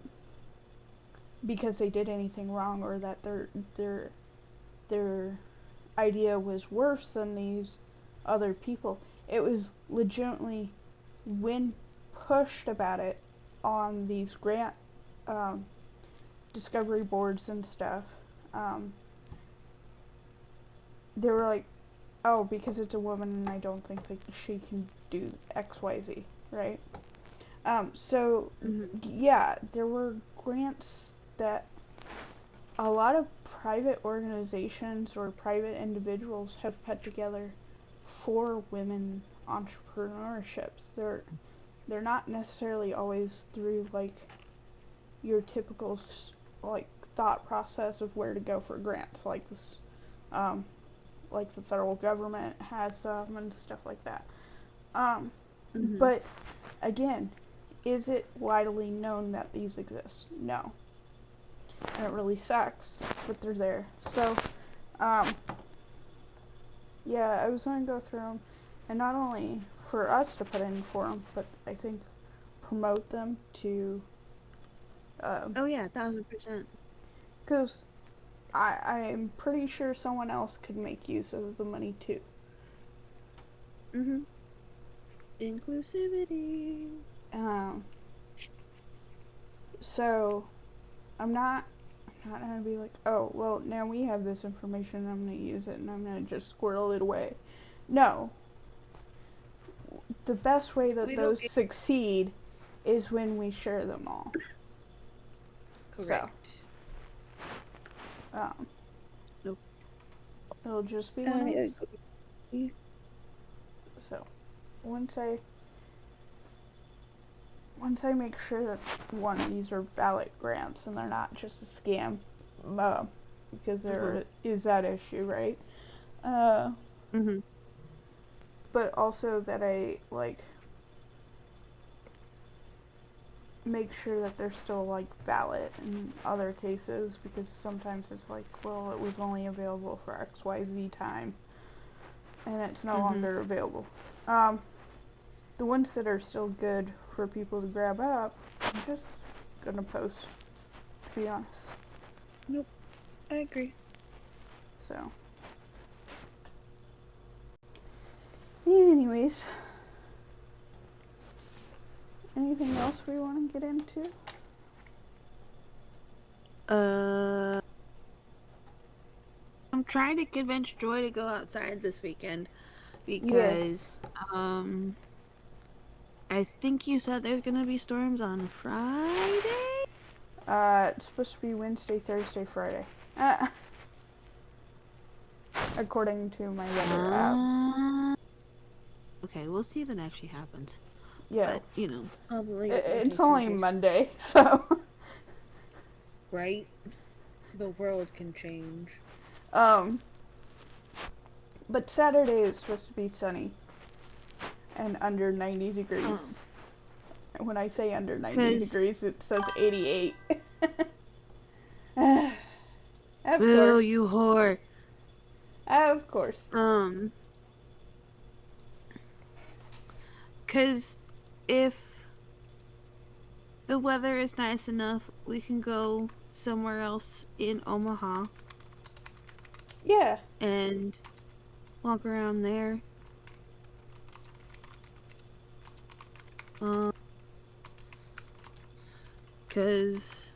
because they did anything wrong, or that their idea was worse than these other people. It was legitimately, when pushed about it on these grant um, discovery boards and stuff, um, they were like, oh, because it's a woman and I don't think that she can do XYZ, right? So, Mhm. yeah, there were grants that a lot of private organizations or private individuals have put together for women entrepreneurships. They're not necessarily always through like your typical like thought process of where to go for grants, like this, um, like the federal government has some and stuff like that. Um, Mhm. but again, is it widely known that these exist? No, and it really sucks, but they're there. So, um, yeah, I was gonna go through them, and not only for us to put in for them, but I think promote them to, Oh yeah, 1000%. because I'm pretty sure someone else could make use of the money too. Mhm. Inclusivity. Um, so I'm not gonna be like, oh, well, now we have this information and I'm gonna use it and I'm gonna just squirrel it away. No, the best way that We don't those get succeed is when we share them all. So, correct. um, Nope. it'll just be one of I those. agree. So, once I once I make sure that one, these are valid grants and they're not just a scam, uh, because Mhm. there is that issue, right? Uh, Mhm. but also that I like make sure that they're still like valid in other cases, because sometimes it's like, well, it was only available for XYZ time and it's no Mhm. longer available. Um, the ones that are still good for people to grab up, I'm just gonna post, to be honest. Nope. I agree. So, anyways, anything else we want to get into? Uh, I'm trying to convince Joy to go outside this weekend Yeah. because I think you said there's gonna be storms on Friday. It's supposed to be Wednesday, Thursday, Friday. According to my weather app. Okay, we'll see if it actually happens. Yeah. But you know, Probably It's Wednesday, only Thursday. Monday, so. Right? The world can change. But Saturday is supposed to be sunny and under 90 degrees. When I say under 90 degrees, it says 88. Of boo, course. you whore. Of course. Cause if the weather is nice enough, we can go somewhere else in Omaha. Yeah. And walk around there. Cause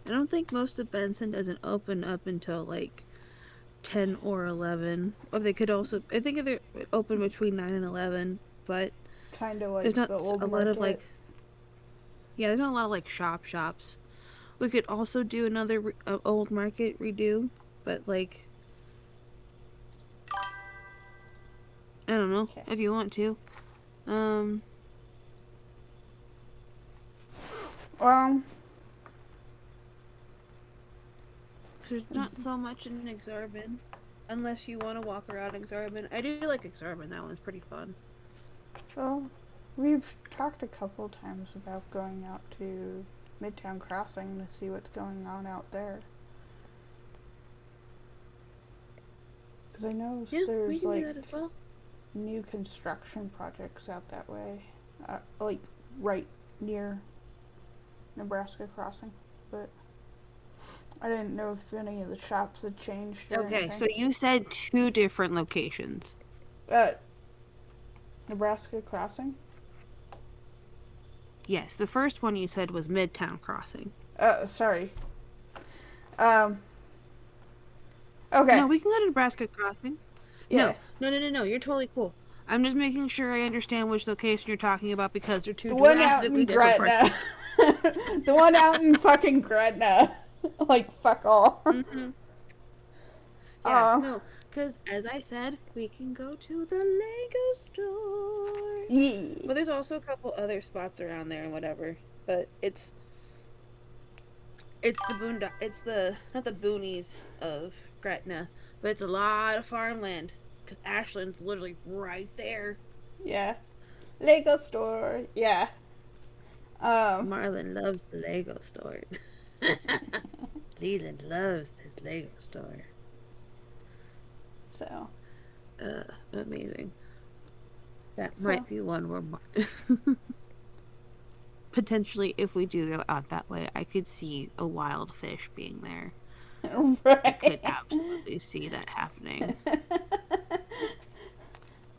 I don't think most of Benson doesn't open up until like 10 or 11. Or they could also, I think they're open between 9 and 11, but Kind of like there's not the old a lot of market. there's not a lot of like shops. We could also do another old market redo, but like, I don't know, Okay. if you want to. There's not so much in Exarban, unless you want to walk around Exarban. I do like Exarban, that one's pretty fun. Well, we've talked a couple times about going out to Midtown Crossing to see what's going on out there. Because I know Yeah, we there's can like do that as well. new construction projects out that way, like right near Nebraska Crossing, but I didn't know if any of the shops had changed or Okay, anything. so you said 2 different locations. Nebraska Crossing? Yes, the first one you said was Midtown Crossing. Sorry. Okay. No, we can go to Nebraska Crossing. Yeah. No, you're totally cool. I'm just making sure I understand which location you're talking about because they're 2 The one out drastically in different parts. Gretna. The one out in fucking Gretna. Like, fuck all. Yeah, no, because as I said, we can go to the Lego store. Yeah. But there's also a couple other spots around there and whatever. But it's not the boonies of Gretna, but it's a lot of farmland. Because Ashland's literally right there. Yeah. Lego store. Yeah. Marlon loves the Lego store. Leland loves his Lego store. So. Amazing. That might be one where potentially, if we do go out that way, I could see a wild fish being there. Right. I could absolutely see that happening.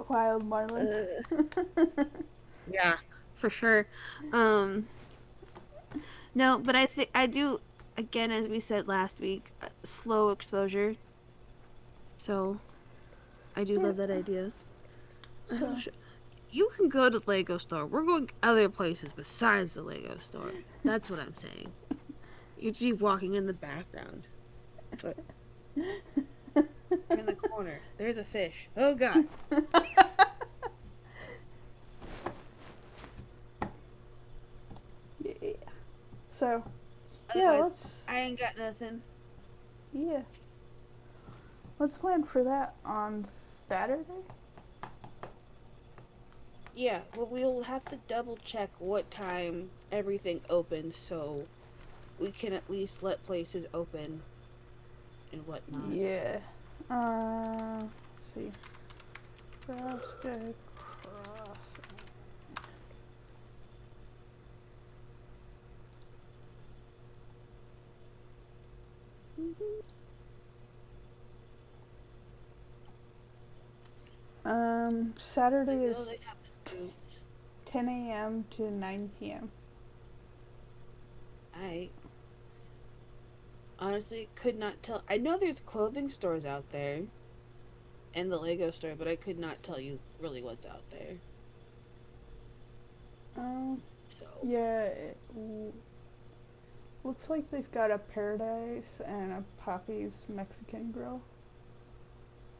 Wild Marlin. Yeah, for sure. No, but I do, again, as we said last week, slow exposure. So, I do love that idea. So. You can go to the Lego store. We're going other places besides the Lego store. That's what I'm saying. You should be walking in the background. But in the corner, there's a fish. Oh god. Yeah. So. Otherwise, Yeah, let's. I ain't got nothing. Yeah. Let's plan for that on Saturday. Yeah, well, we'll have to double check what time everything opens so we can at least let places open and whatnot. Yeah. Let's see. Nebraska Crossing. Saturday is 10 a.m. to 9 p.m. Alright. honestly could not tell. I know there's clothing stores out there and the Lego store, but I could not tell you really what's out there. So, Yeah, looks like they've got a Paradise and a Poppy's Mexican grill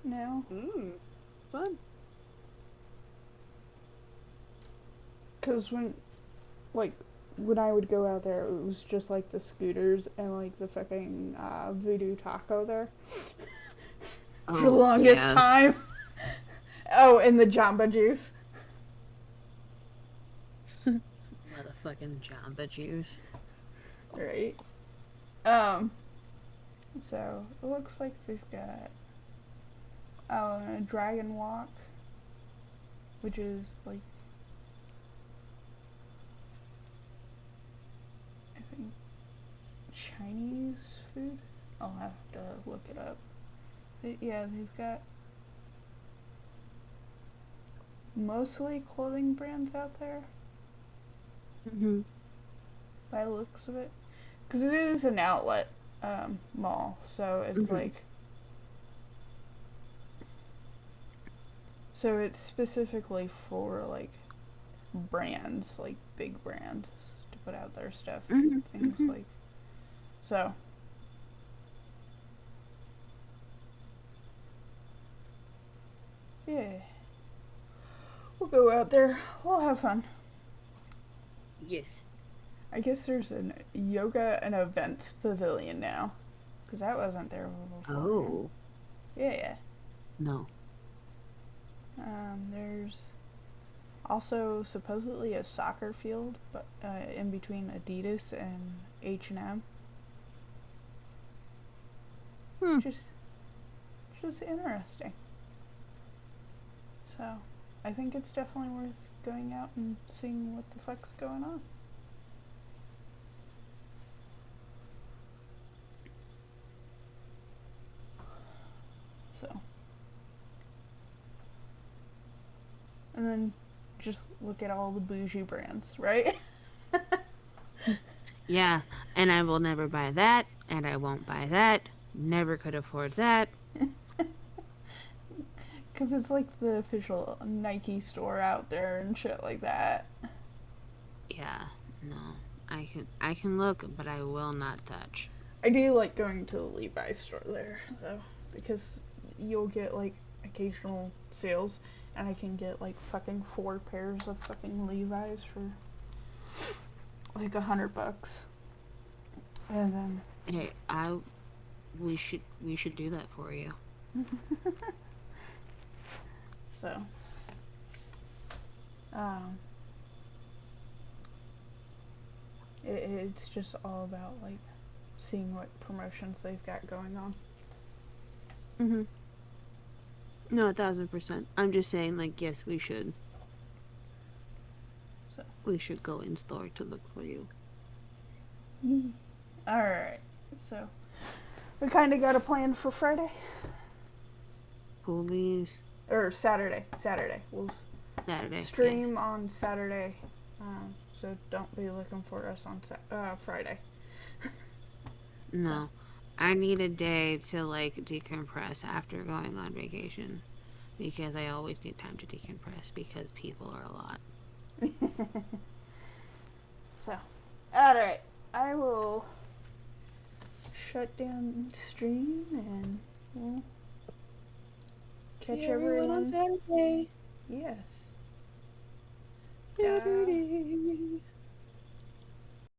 now. fun. Cause like, when I would go out there, it was just like the scooters and like the fucking Voodoo Taco there for the longest time. Oh, and the Jamba Juice. Motherfucking Jamba Juice. Right. So it looks like they've got a Dragon Walk, which is like, I think, Chinese food. I'll have to look it up. Yeah, they've got mostly clothing brands out there by the looks of it, because it is an outlet mall, so it's like, so it's specifically for like brands, like big brands, to put out their stuff, things like, so. Yeah. We'll go out there. We'll have fun. Yes. I guess there's a yoga and event pavilion now, because that wasn't there before. Oh. Yeah. No. There's also supposedly a soccer field, but in between Adidas and H&M. Just interesting. So, I think it's definitely worth going out and seeing what the fuck's going on. So, and then just look at all the bougie brands, right? Yeah, and I will never buy that, and I won't buy that. Never could afford that. Because it's like the official Nike store out there and shit like that. Yeah, no. I can look, but I will not touch. I do like going to the Levi's store there, though, because you'll get like occasional sales, and I can get like fucking 4 pairs of fucking Levi's for like $100. And then Hey, we should do that for you. so, um, it's just all about like seeing what promotions they've got going on. No, 1,000%. I'm just saying, like, yes, we should. So. We should go in store to look for you. Alright, so we kind of got a plan for Friday. Cool bees. Or Saturday. We'll stream on Saturday. So don't be looking for us on Friday. No. I need a day to, like, decompress after going on vacation. Because I always need time to decompress because people are a lot. So, alright. I will shut down the stream and we'll catch everyone on Saturday. Yes. Saturday.